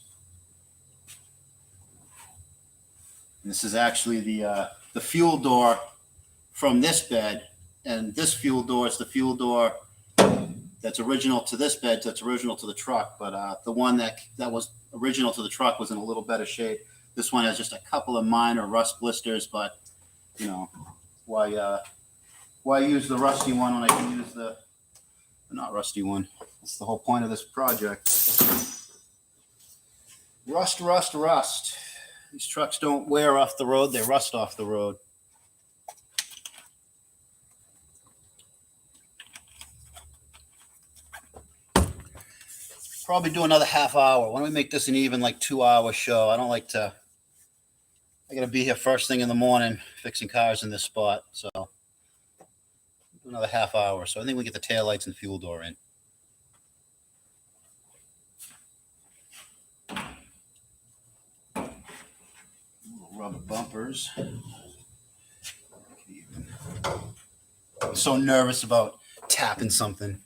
This is actually the fuel door from this bed, and this fuel door is the fuel door that's original to this bed, that's original to the truck. But the one that was original to the truck was in a little better shape. This one has just a couple of minor rust blisters, but why use the rusty one when I can use the not rusty one? That's the whole point of this project. Rust. These trucks don't wear off the road, they rust off the road. Probably do another half hour. Why don't we make this an even like 2-hour show? I got to be here first thing in the morning fixing cars in this spot. So do another half hour. So I think we get the taillights and fuel door in. Rubber bumpers. I'm so nervous about tapping something.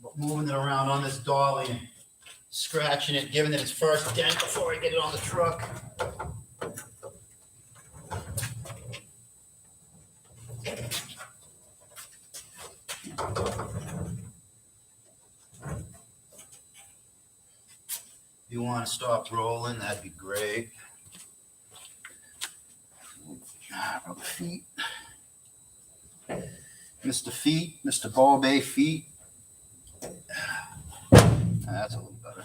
But moving it around on this dolly and scratching it, giving it its first dent before I get it on the truck. If you want to stop rolling, that'd be great. Rubber feet. Mr. Feet, Mr. Ball Bay Feet. That's a little better.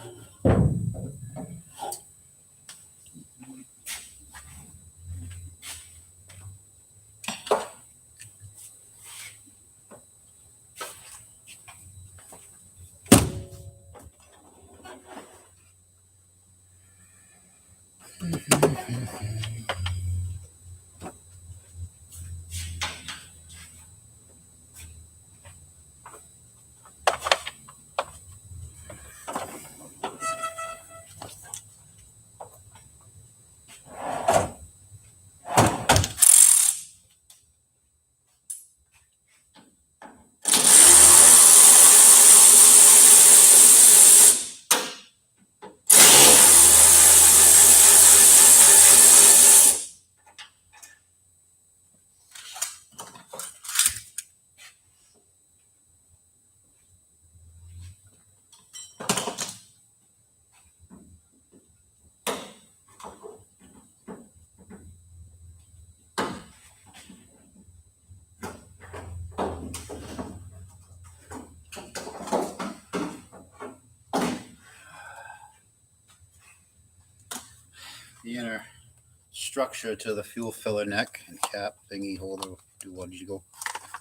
The inner structure to the fuel filler neck and cap thingy holder. What did you go?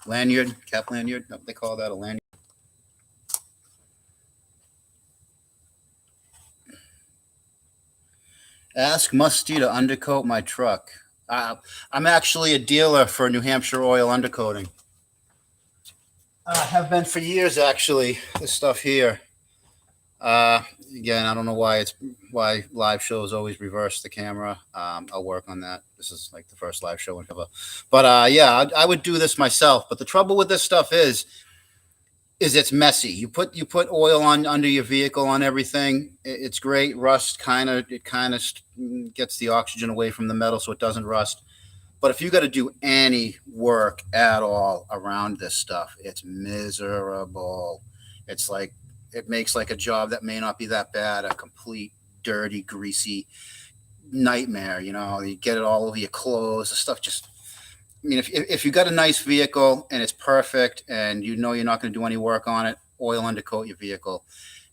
Lanyard, cap lanyard. No, they call that a lanyard. Ask Musty to undercoat my truck. I'm actually a dealer for New Hampshire Oil Undercoating. I have been for years, actually. This stuff here. Again, I don't know why live shows always reverse the camera. I'll work on that. This is like the first live show ever. But yeah, I would do this myself. But the trouble with this stuff is it's messy. You put oil on under your vehicle on everything. It's great. Rust kind of gets the oxygen away from the metal so it doesn't rust. But if you got to do any work at all around this stuff, it's miserable. It's like it makes like a job that may not be that bad a complete dirty, greasy nightmare. You know, you get it all over your clothes. The stuff just. I mean, if you got a nice vehicle and it's perfect and you know you're not going to do any work on it, oil undercoat your vehicle.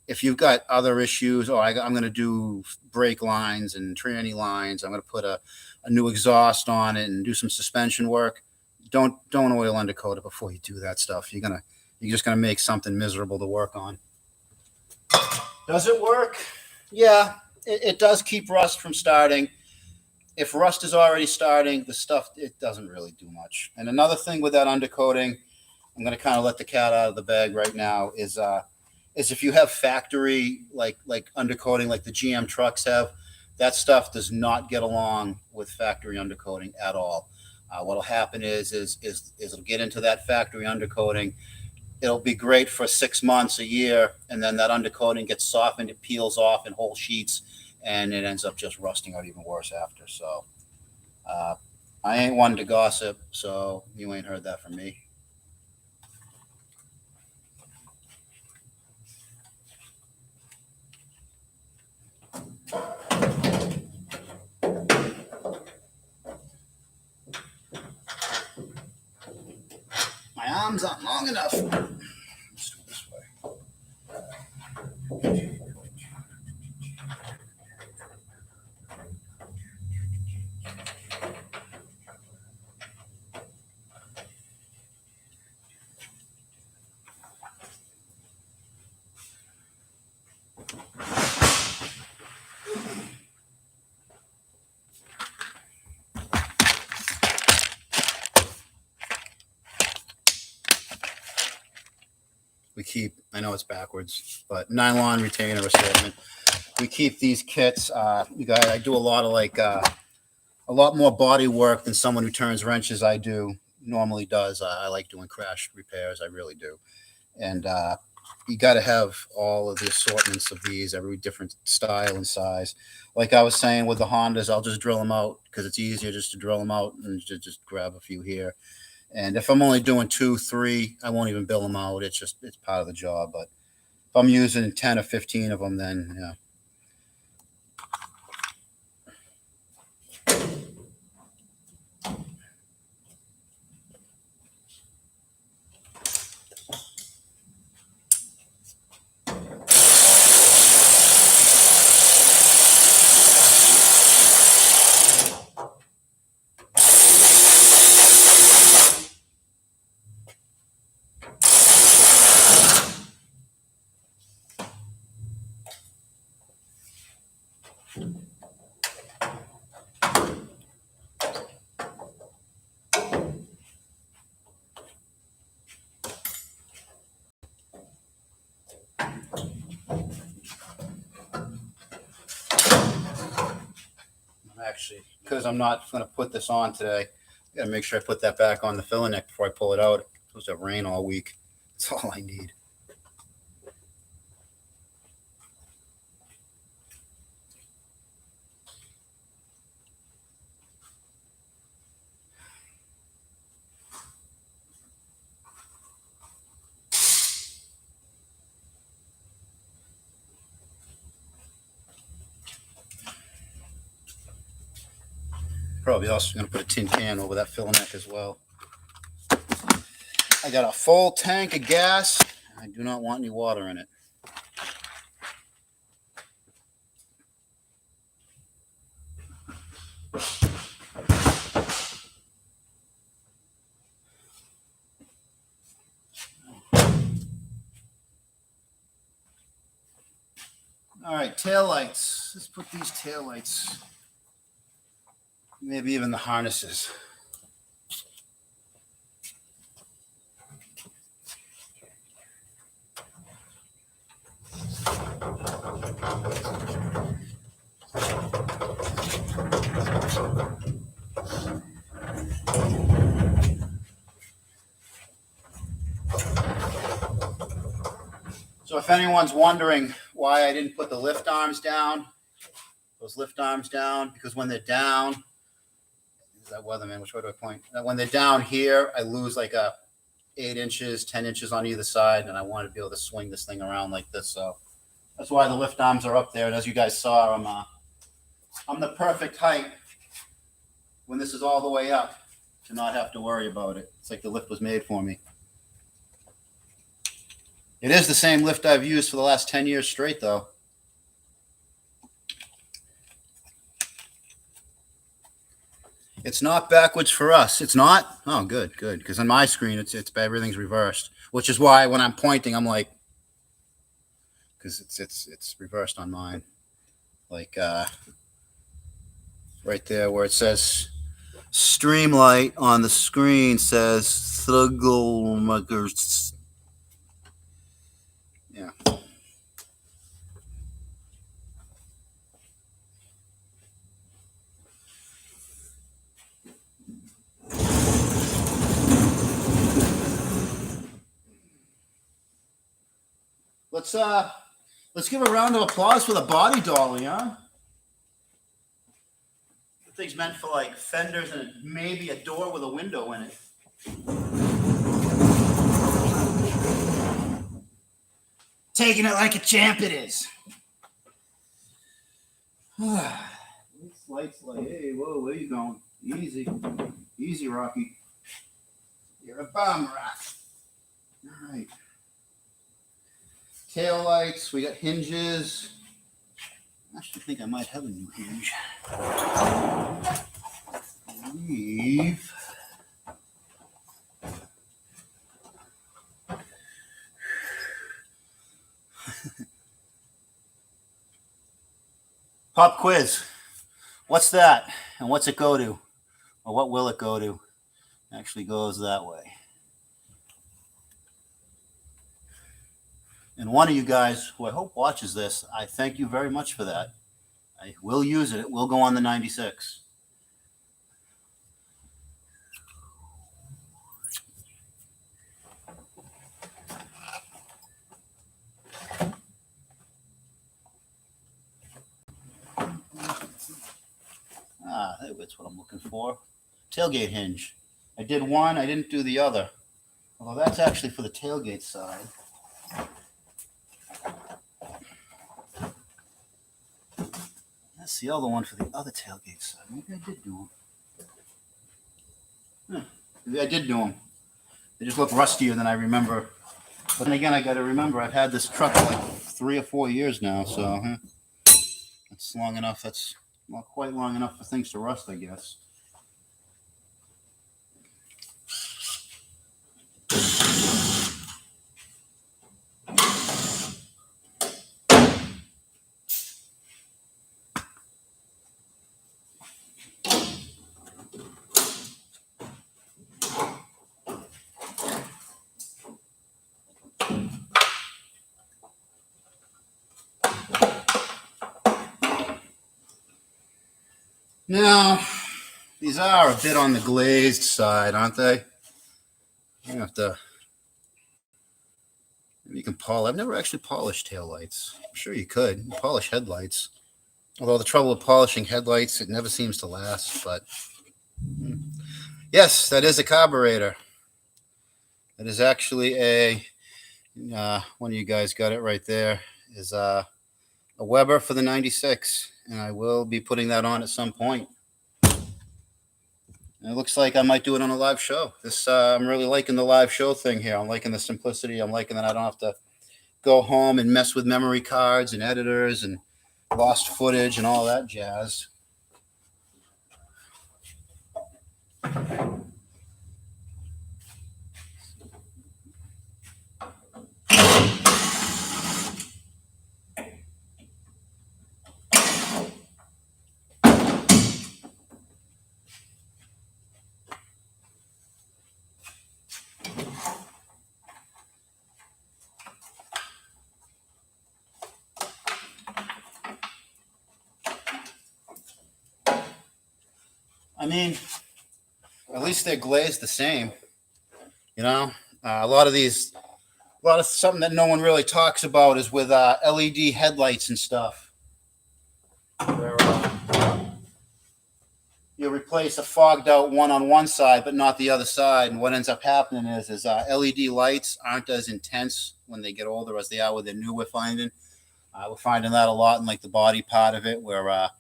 If you've got other issues, I'm going to do brake lines and tranny lines, I'm going to put a new exhaust on it and do some suspension work, don't oil undercoat it before you do that stuff. You're just going to make something miserable to work on. Does it work? Yeah, it does keep rust from starting. If rust is already starting, the stuff, it doesn't really do much. And another thing with that undercoating, I'm going to kind of let the cat out of the bag right now, is if you have factory like undercoating like the GM trucks have, that stuff does not get along with factory undercoating at all. What'll happen is it'll get into that factory undercoating. It'll be great for 6 months, a year, and then that undercoating gets softened, it peels off in whole sheets, and it ends up just rusting out even worse after. So I ain't one to gossip, so you ain't heard that from me. My arms aren't long enough. Let's do it this way. we keep, I know it's backwards, but nylon retainer assortment. We keep these kits. You guys, I do a lot of a lot more body work than someone who turns wrenches I do normally does. I like doing crash repairs. I really do. And you got to have all of the assortments of these, every different style and size. Like I was saying with the Hondas, I'll just drill them out because it's easier just to drill them out and just grab a few here. And if I'm only doing 2, 3, I won't even bill them out. It's part of the job. But if I'm using 10 or 15 of them, then yeah. Actually, because I'm not going to put this on today, I got to make sure I put that back on the filler neck before I pull it out. It's supposed to have rain all week. That's all I need. Probably also going to put a tin can over that filler neck as well. I got a full tank of gas. I do not want any water in it. All right, tail lights. Let's put these tail lights. Maybe even the harnesses. So if anyone's wondering why I didn't put the lift arms down, those lift arms down, because when they're down, is that Weatherman? Which way do I point? When they're down here, I lose like 8 inches, 10 inches on either side, and I wanted to be able to swing this thing around like this. So that's why the lift arms are up there. And as you guys saw, I'm the perfect height when this is all the way up to not have to worry about it. It's like the lift was made for me. It is the same lift I've used for the last 10 years straight, though. It's not backwards for us. It's not? Oh, good, good. Because on my screen, it's everything's reversed, which is why when I'm pointing, I'm like, because it's reversed on mine. Like right there where it says Streamlight on the screen says Thuggelmuggers. Yeah. Let's give a round of applause for the body dolly, huh? The thing's meant for like fenders and maybe a door with a window in it. Taking it like a champ it is. Lights like, hey, whoa, where you going? Easy. Easy, Rocky. You're a bum, Rock. All right. Tail lights. We got hinges. I actually think I might have a new hinge. Leave. Pop quiz. What's that? And what's it go to? Or what will it go to? It actually goes that way. And one of you guys who I hope watches this, I thank you very much for that. I will use it. It will go on the 96. That's what I'm looking for. Tailgate hinge. I did one. I didn't do the other. Although that's actually for the tailgate side. That's the other one for the other tailgate side. Maybe I did do them. Maybe I did do them. They just look rustier than I remember. But then again, I got to remember I've had this truck for like 3 or 4 years now, so that's long enough. That's not quite long enough for things to rust, I guess. Now, these are a bit on the glazed side, aren't they? You have to. Maybe you can polish. I've never actually polished taillights. I'm sure you could polish headlights. Although the trouble with polishing headlights, it never seems to last. But yes, that is a carburetor. That is actually a. One of you guys got it right there. Is a Weber for the 96, and I will be putting that on at some point. And it looks like I might do it on a live show. This I'm really liking the live show thing here. I'm liking the simplicity. I'm liking that I don't have to go home and mess with memory cards and editors and lost footage and all that jazz. I mean, at least they're glazed the same. You know, a lot of something that no one really talks about is with LED headlights and stuff. Where you replace a fogged out one on one side, but not the other side. And what ends up happening is LED lights aren't as intense when they get older as they are with the new. We're finding that a lot in like the body part of it, where a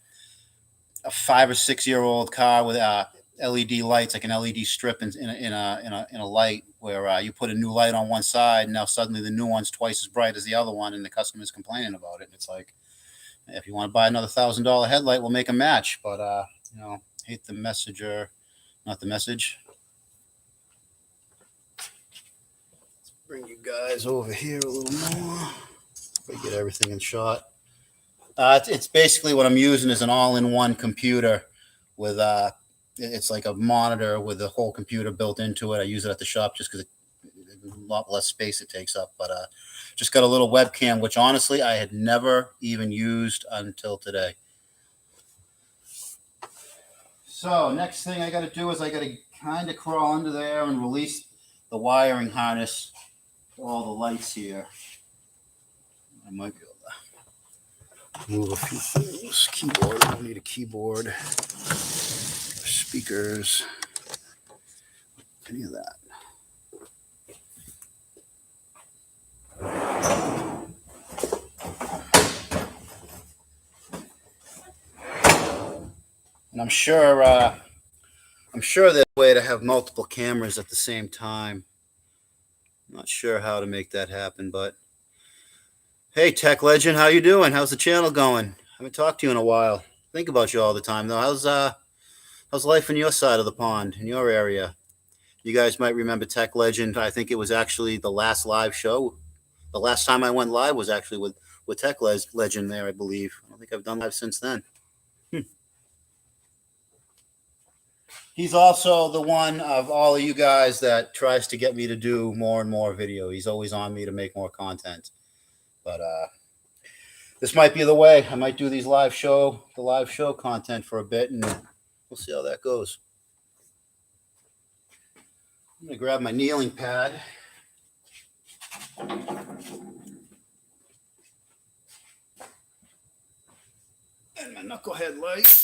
5 or 6 year old car with LED lights, like an LED strip in a light, where you put a new light on one side, and now suddenly the new one's twice as bright as the other one, and the customer's complaining about it. And it's like, if you want to buy another $1,000 headlight, we'll make a match. But hate the messenger, not the message. Let's bring you guys over here a little more. We get everything in shot. It's basically what I'm using is an all-in-one computer with it's like a monitor with the whole computer built into it. I use it at the shop just because a lot less space it takes up. But just got a little webcam, which honestly I had never even used until today. So next thing I got to do is I got to kind of crawl under there and release the wiring harness for all the lights here. I might be able to move a few things. Keyboard. I don't need a keyboard. Speakers. Any of that. And I'm sure there's a way to have multiple cameras at the same time. I'm not sure how to make that happen, but hey, Tech Legend, how you doing? How's the channel going? I haven't talked to you in a while. Think about you all the time, though. How's life in your side of the pond, in your area? You guys might remember Tech Legend. I think it was actually the last live show. The last time I went live was actually with Tech Legend there, I believe. I don't think I've done live since then. He's also the one of all of you guys that tries to get me to do more and more video. He's always on me to make more content. But this might be the way. I might do the live show content for a bit, and we'll see how that goes. I'm gonna grab my kneeling pad. And my knucklehead light.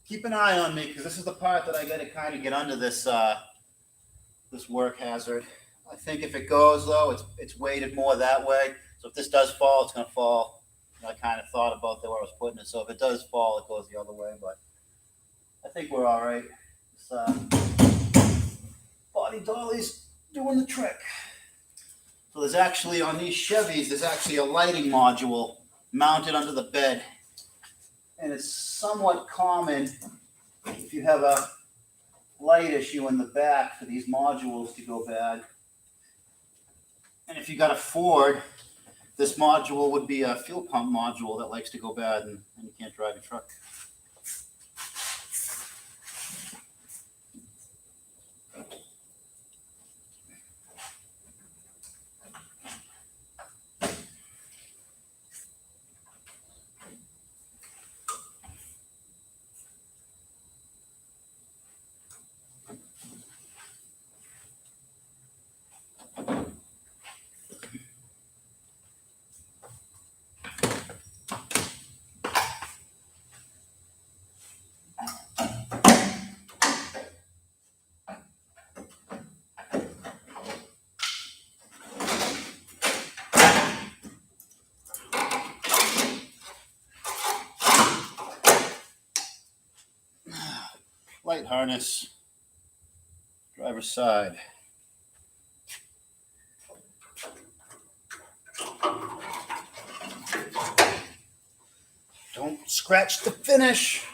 Keep an eye on me, because this is the part that I got to kind of get under this this work hazard. I think if it goes, though, it's weighted more that way. So if this does fall, it's going to fall. I kind of thought about where I was putting it. So if it does fall, it goes the other way. But I think we're all right. This body dolly's doing the trick. So there's actually, on these Chevys, there's actually a lighting module mounted under the bed. And it's somewhat common if you have a light issue in the back for these modules to go bad. And if you got a Ford, this module would be a fuel pump module that likes to go bad, and you can't drive your truck. Light harness, driver's side. Don't scratch the finish.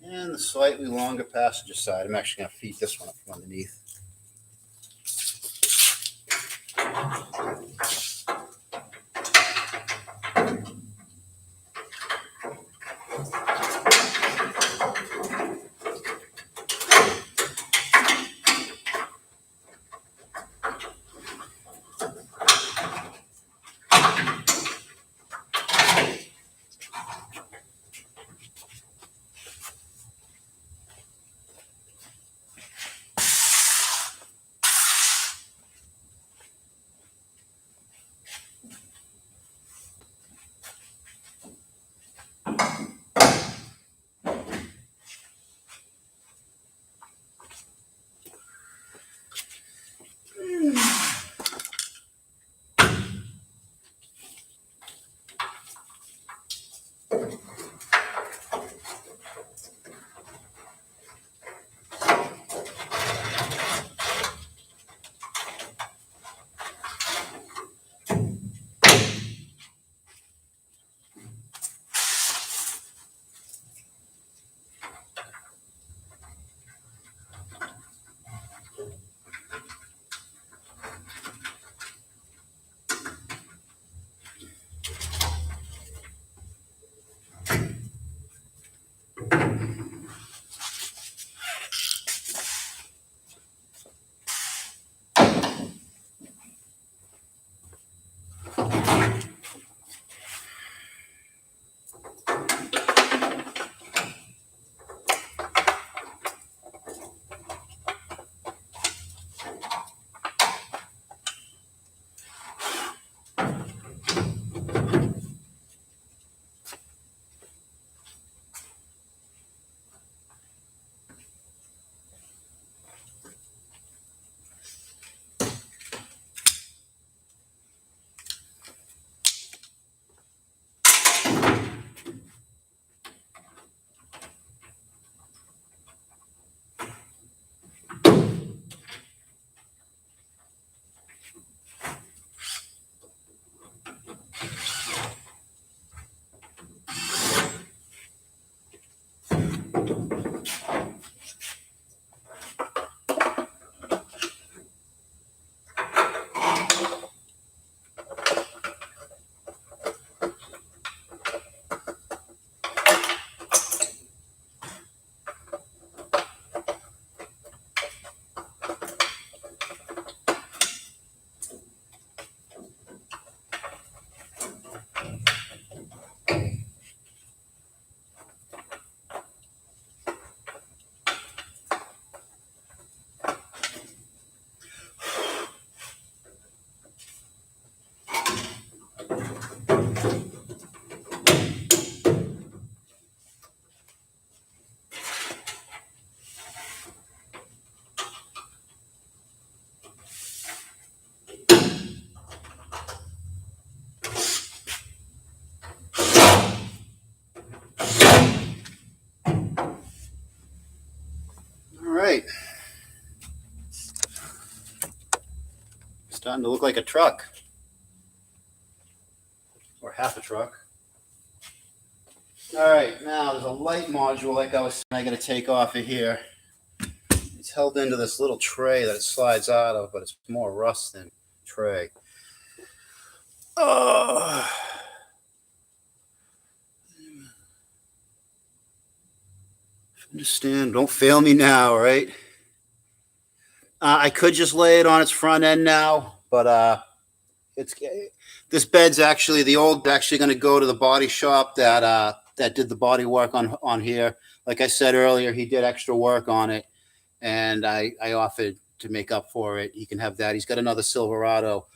And the slightly longer passenger side. I'm actually going to feed this one up from underneath. right. Starting to look like a truck. Or half a truck. All right, now there's a light module, like I was saying, I got to take off of here. It's held into this little tray that it slides out of, but it's more rust than tray. Oh. Understand, don't fail me now, right? I could just lay it on its front end now, but it's this bed's actually actually going to go to the body shop that did the body work on here. Like I said earlier, he did extra work on it, and I offered to make up for it. He can have that. He's got another Silverado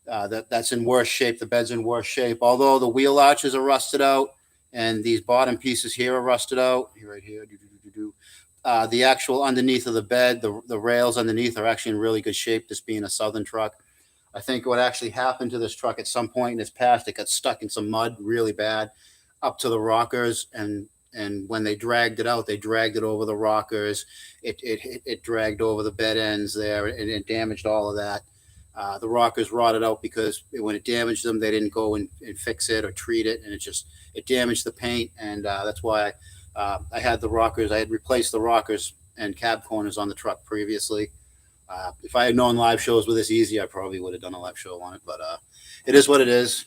that's in worse shape. The bed's in worse shape, although the wheel arches are rusted out, and these bottom pieces here are rusted out. Right here. The actual underneath of the bed, the rails underneath are actually in really good shape, this being a Southern truck. I think what actually happened to this truck at some point in its past, it got stuck in some mud really bad up to the rockers. And when they dragged it out, they dragged it over the rockers. It dragged over the bed ends there, and it damaged all of that. The rockers rotted out because when it damaged them, they didn't go and fix it or treat it. And it damaged the paint. And that's why I had the rockers. I had replaced the rockers and cab corners on the truck previously. If I had known live shows were this easy, I probably would have done a live show on it. But it is what it is.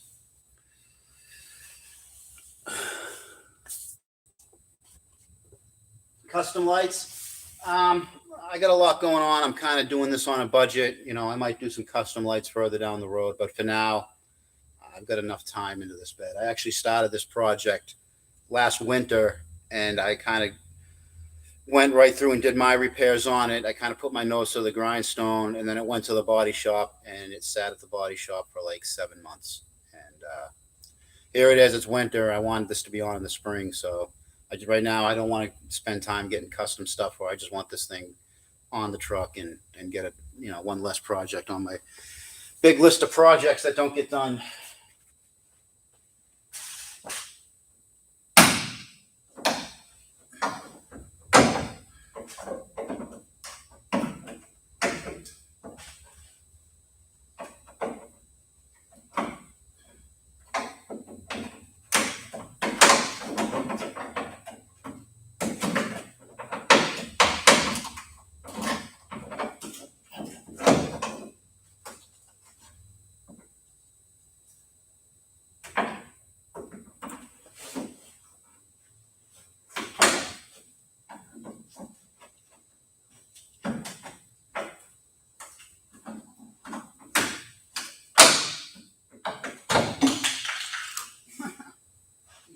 Custom lights. I got a lot going on. I'm kind of doing this on a budget. I might do some custom lights further down the road. But for now, I've got enough time into this bed. I actually started this project last winter, and I kind of went right through and did my repairs on it. I kind of put my nose to the grindstone, and then it went to the body shop, and it sat at the body shop for like 7 months. And here it is. It's winter. I wanted this to be on in the spring, so right now I don't want to spend time getting custom stuff for. I just want this thing on the truck and get it, one less project on my big list of projects that don't get done.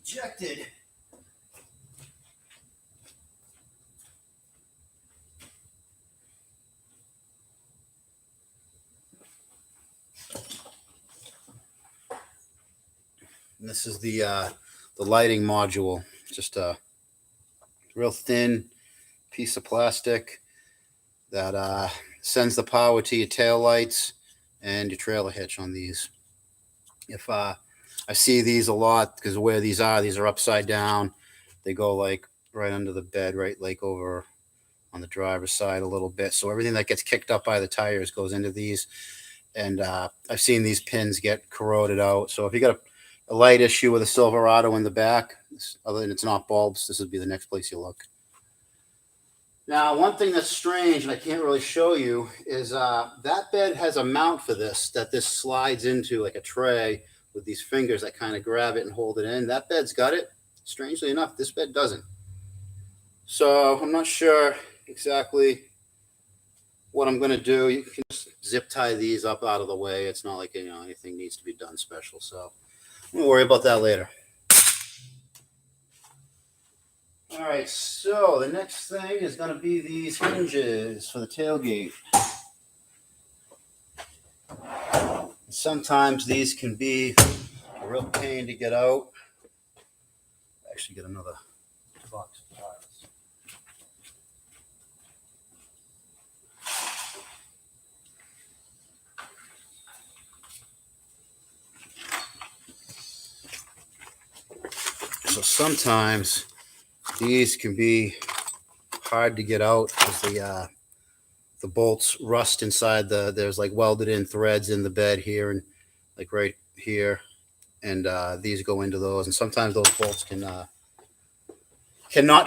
Ejected. And this is the lighting module. Just a real thin piece of plastic that sends the power to your tail lights and your trailer hitch on these. If I see these a lot because where these are upside down. They go like right under the bed, right like over on the driver's side a little bit. So everything that gets kicked up by the tires goes into these. And I've seen these pins get corroded out. So if you got a light issue with a Silverado in the back, other than it's not bulbs, this would be the next place you look. Now, one thing that's strange, and I can't really show you, is that bed has a mount for this, that this slides into like a tray with these fingers that kind of grab it and hold it in. That bed's got it. Strangely enough, this bed doesn't. So I'm not sure exactly what I'm going to do. You can just zip tie these up out of the way. It's not like anything needs to be done special. So we'll worry about that later. All right, so the next thing is going to be these hinges for the tailgate. Sometimes these can be a real pain to get out. Actually, get another box of parts. So sometimes these can be hard to get out because the bolts rust inside there's like welded in threads in the bed here and like right here, and these go into those, and sometimes those bolts cannot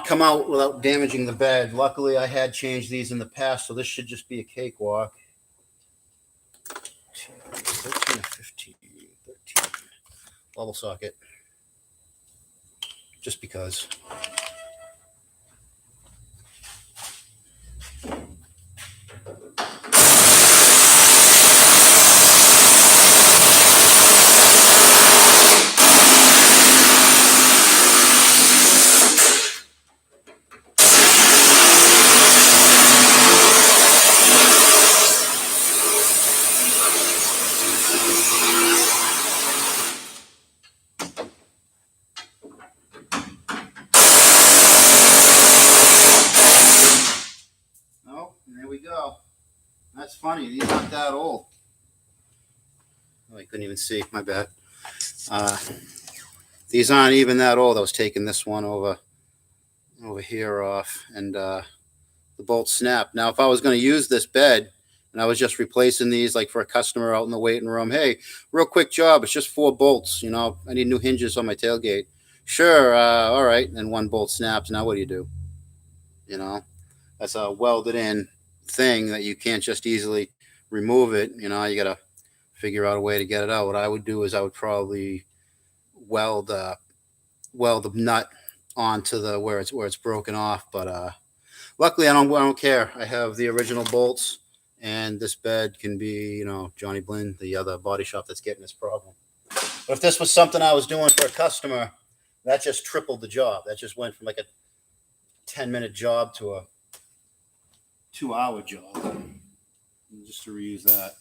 come out without damaging the bed. Luckily, I had changed these in the past, so this should just be a cakewalk. 13 or 15, 13. Bubble socket, just because. That's funny. These aren't that old. Oh, I couldn't even see. My bad. These aren't even that old. I was taking this one over here off, and the bolt snapped. Now, if I was going to use this bed and I was just replacing these like for a customer out in the waiting room, hey, real quick job. It's just 4 bolts. You know, I need new hinges on my tailgate. Sure. All right. And one bolt snaps. Now what do you do? You know, that's a welded in thing that you can't just easily remove it. You know, you got to figure out a way to get it out. What I would do is I would probably weld the nut onto the where it's broken off. But luckily, I don't care. I have the original bolts, and this bed can be, you know, Johnny Blinn, the other body shop that's getting this problem. But if this was something I was doing for a customer, that just tripled the job. That just went from like a 10-minute job to a 2-hour job, just to reuse that.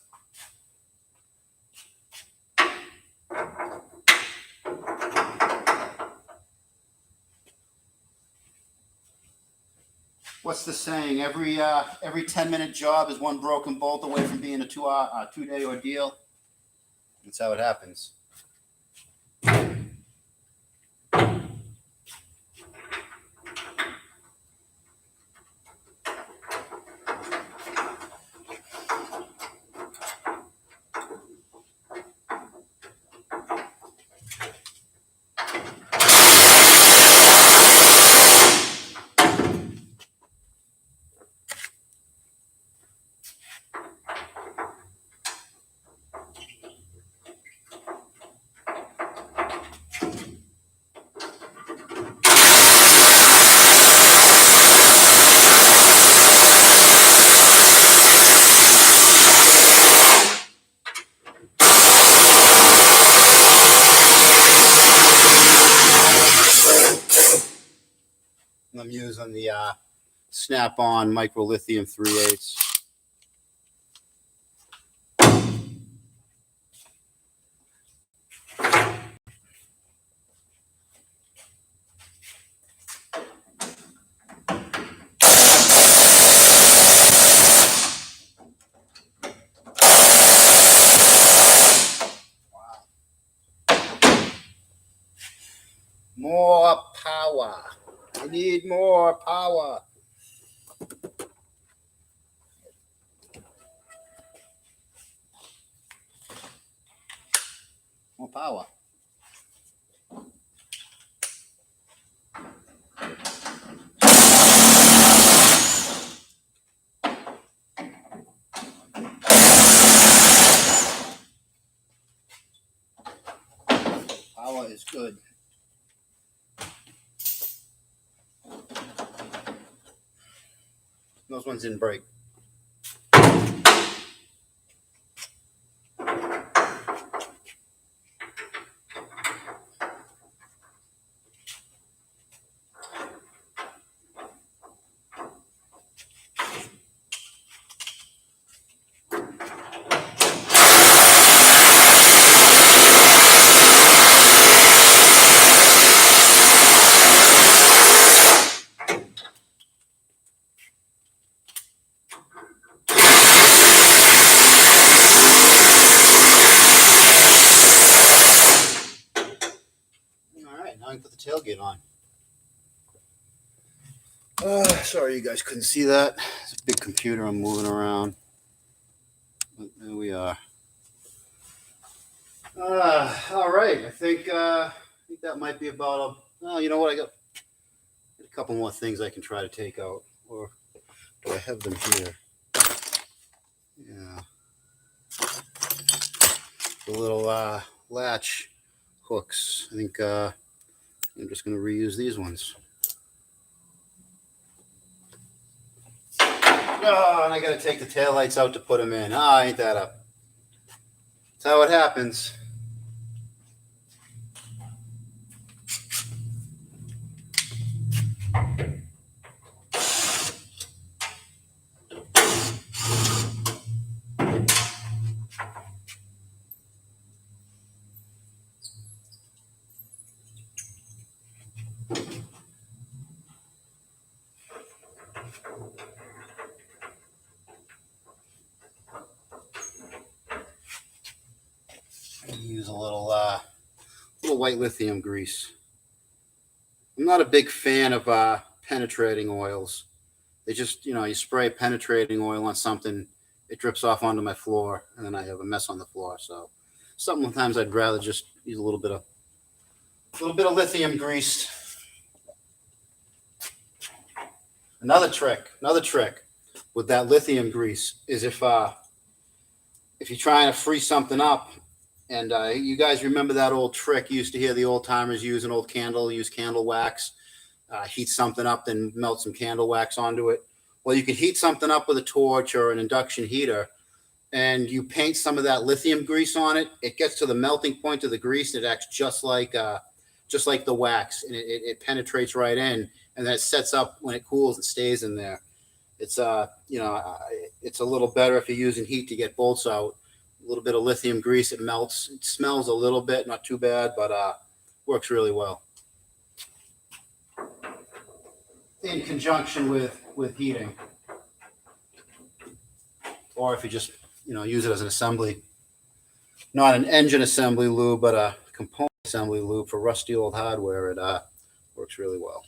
What's the saying? Every 10-minute job is one broken bolt away from being a 2-day ordeal. That's how it happens. I'm using the Snap-on micro lithium 3/8. More power. I need more power. More power. Power is good. Those ones didn't break. Now I can put the tailgate on. Sorry you guys couldn't see that. It's a big computer I'm moving around. But there we are. All right. I think that might be about you know what? I got a couple more things I can try to take out. Or do I have them here? Yeah. The little latch hooks. I think I'm just going to reuse these ones. Oh, and I got to take the taillights out to put them in. Ain't that up? That's how it happens. Use a little white lithium grease. I'm not a big fan of penetrating oils. They just, you spray penetrating oil on something, it drips off onto my floor, and then I have a mess on the floor. So sometimes I'd rather just use a little bit of lithium grease. Another trick with that lithium grease is if you're trying to free something up. And you guys remember that old trick you used to hear the old timers use? An old candle, use candle wax, heat something up, then melt some candle wax onto it. Well, you could heat something up with a torch or an induction heater, and you paint some of that lithium grease on it. It gets to the melting point of the grease. It acts just like the wax, and it penetrates right in, and then it sets up when it cools. It stays in there. It's it's a little better if you're using heat to get bolts out. A little bit of lithium grease, it melts. It smells a little bit, not too bad, but works really well. In conjunction with heating. Or if you just, use it as an assembly. Not an engine assembly lube, but a component assembly lube for rusty old hardware. It works really well.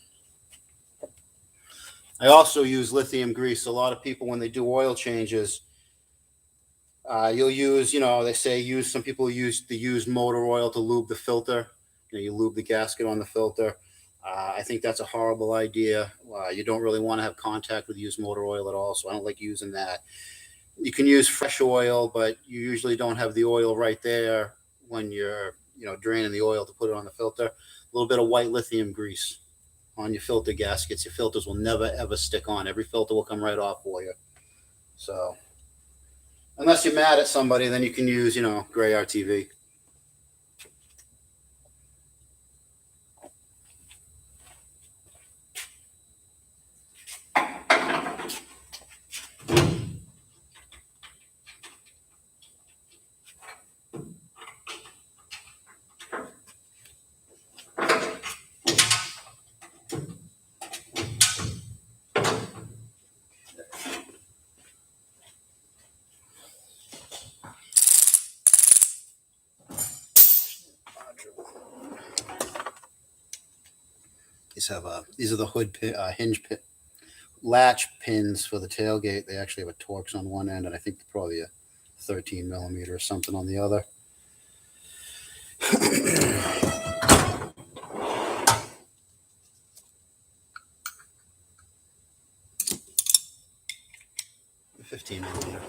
I also use lithium grease. A lot of people, when they do oil changes, you'll use, they say some people use the used motor oil to lube the filter. You lube the gasket on the filter. I think that's a horrible idea. You don't really want to have contact with used motor oil at all, so I don't like using that. You can use fresh oil, but you usually don't have the oil right there when you're, draining the oil to put it on the filter. A little bit of white lithium grease on your filter gaskets. Your filters will never, ever stick on. Every filter will come right off for you. So unless you're mad at somebody, then you can use, gray RTV. These are the hood hinge latch pins for the tailgate. They actually have a Torx on one end, and I think probably a 13 millimeter or something on the other. A 15 millimeter.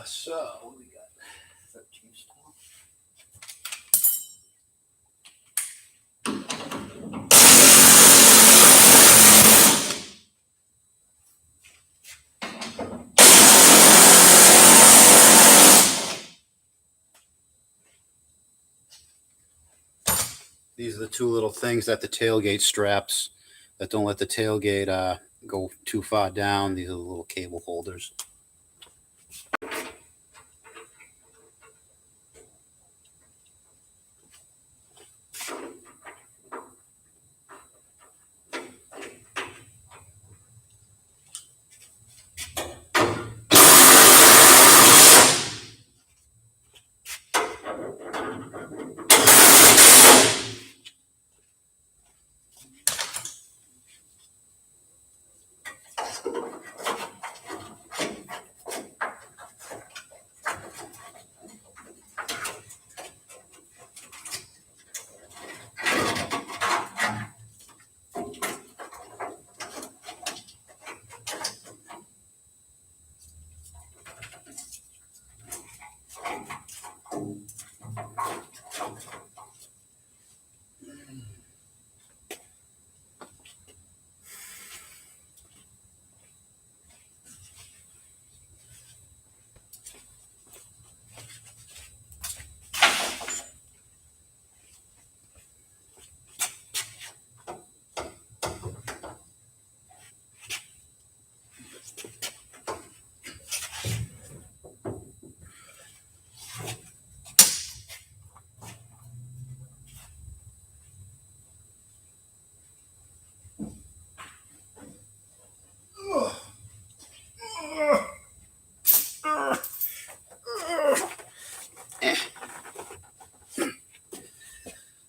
So what we got? 13 still. These are the two little things that the tailgate straps that don't let the tailgate go too far down. These are the little cable holders.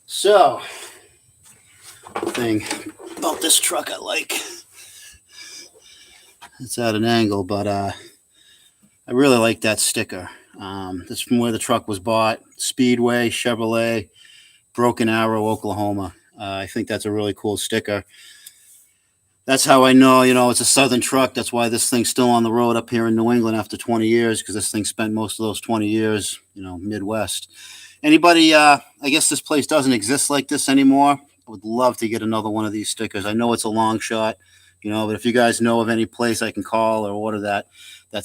So, the thing about this truck I like. It's at an angle, but I really like that sticker. This is from where the truck was bought. Speedway, Chevrolet, Broken Arrow, Oklahoma. I think that's a really cool sticker. That's how I know, it's a Southern truck. That's why this thing's still on the road up here in New England after 20 years, because this thing spent most of those 20 years, Midwest. Anybody, I guess this place doesn't exist like this anymore. I would love to get another one of these stickers. I know it's a long shot, but if you guys know of any place I can call or order that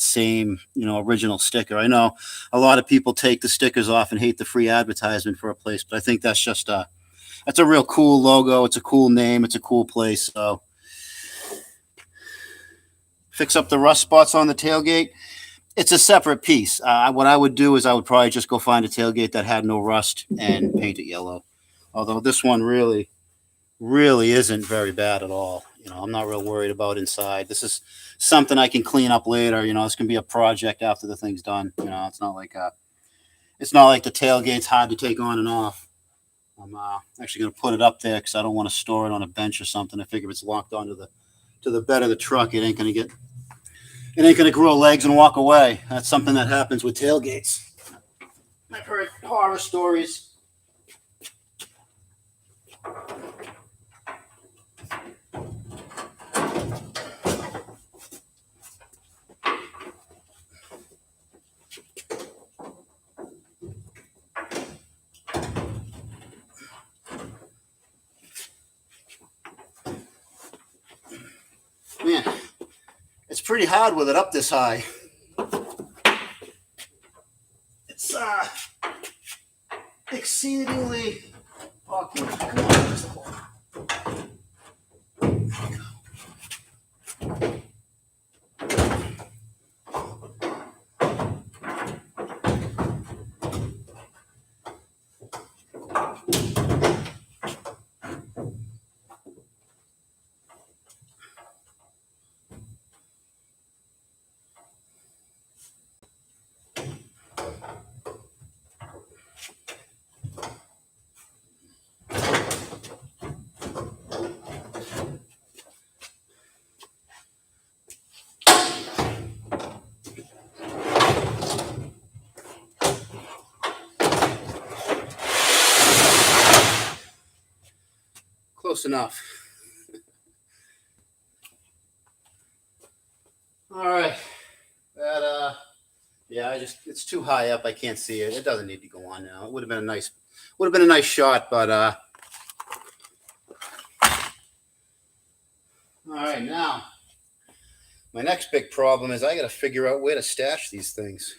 same, original sticker. I know a lot of people take the stickers off and hate the free advertisement for a place, but I think that's just that's a real cool logo. It's a cool name. It's a cool place. So fix up the rust spots on the tailgate. It's a separate piece. What I would do is I would probably just go find a tailgate that had no rust and paint it yellow. Although this one really, really isn't very bad at all. I'm not real worried about inside. This is something I can clean up later. This can be a project after the thing's done. It's not like the tailgate's hard to take on and off. I'm actually going to put it up there because I don't want to store it on a bench or something. I figure if it's locked onto the bed of the truck, it ain't going to grow legs and walk away. That's something that happens with tailgates. I've heard horror stories. Man, it's pretty hard with it up this high. It's exceedingly awkward. Close enough. All right. That yeah, it's too high up. I can't see it. It doesn't need to go on now. It would have been a nice shot, but all right, now my next big problem is I got to figure out where to stash these things.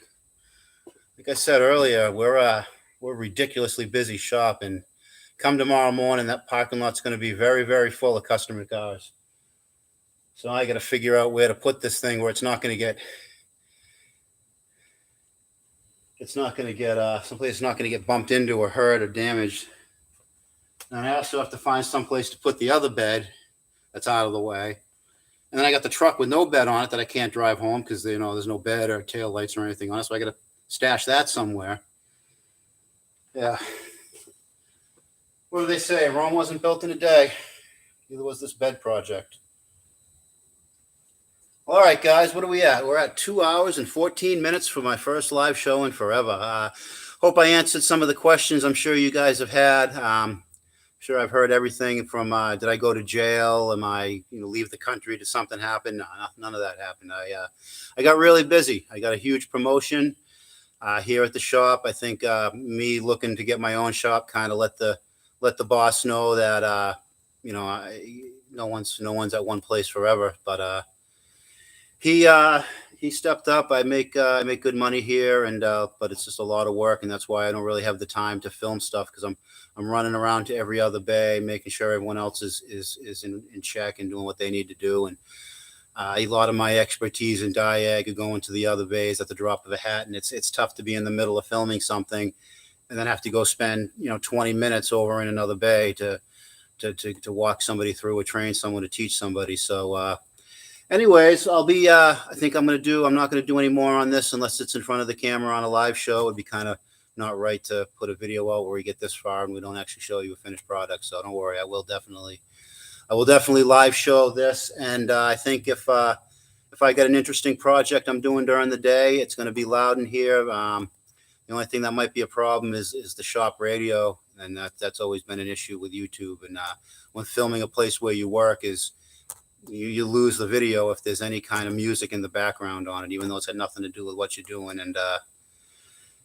Like I said earlier, we're a ridiculously busy shop, and come tomorrow morning, that parking lot's going to be very, very full of customer cars. So I got to figure out where to put this thing where it's not going to get someplace it's not going to get bumped into or hurt or damaged. And I also have to find someplace to put the other bed that's out of the way. And then I got the truck with no bed on it that I can't drive home because there's no bed or tail lights or anything on it. So I got to stash that somewhere. Yeah. What do they say? Rome wasn't built in a day. Neither was this bed project. All right, guys, what are we at? We're at 2 hours and 14 minutes for my first live show in forever. Hope I answered some of the questions I'm sure you guys have had. Sure, I've heard everything from did I go to jail? Am I leave the country? Did something happen? No, none of that happened. I got really busy. I got a huge promotion here at the shop. I think me looking to get my own shop kind of let the boss know that no one's at one place forever. But he stepped up. I make good money here, and but it's just a lot of work, and that's why I don't really have the time to film stuff because I'm running around to every other bay, making sure everyone else is in check and doing what they need to do. And a lot of my expertise in diag are going to the other bays at the drop of a hat, and it's tough to be in the middle of filming something and then have to go spend 20 minutes over in another bay to walk somebody through or train someone to teach somebody. So anyways, I think I'm not going to do any more on this unless it's in front of the camera on a live show. It'd be kind of not right to put a video out where we get this far and we don't actually show you a finished product. So don't worry, I will definitely live show this. And I think if I got an interesting project I'm doing during the day, it's going to be loud in here. The only thing that might be a problem is the shop radio, and that's always been an issue with YouTube. And when filming a place where you work is you lose the video if there's any kind of music in the background on it, even though it's had nothing to do with what you're doing. And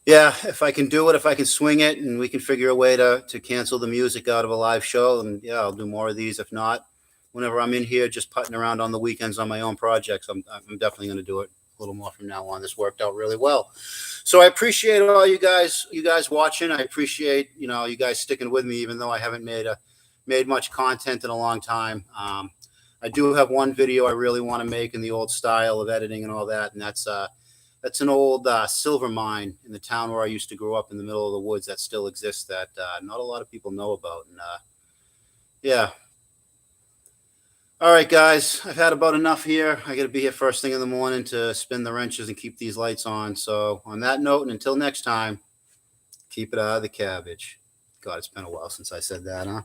yeah, if I can do it, if I can swing it, and we can figure a way to cancel the music out of a live show, and yeah, I'll do more of these. If not, whenever I'm in here just putting around on the weekends on my own projects, I'm definitely going to do it a little more from now on. This worked out really well. So I appreciate all you guys watching. I appreciate, you guys sticking with me, even though I haven't made much content in a long time. I do have one video I really want to make in the old style of editing and all that. And that's an old silver mine in the town where I used to grow up in the middle of the woods that still exists that not a lot of people know about. And yeah. All right, guys, I've had about enough here. I got to be here first thing in the morning to spin the wrenches and keep these lights on. So on that note, and until next time, keep it out of the cabbage. God, it's been a while since I said that, huh?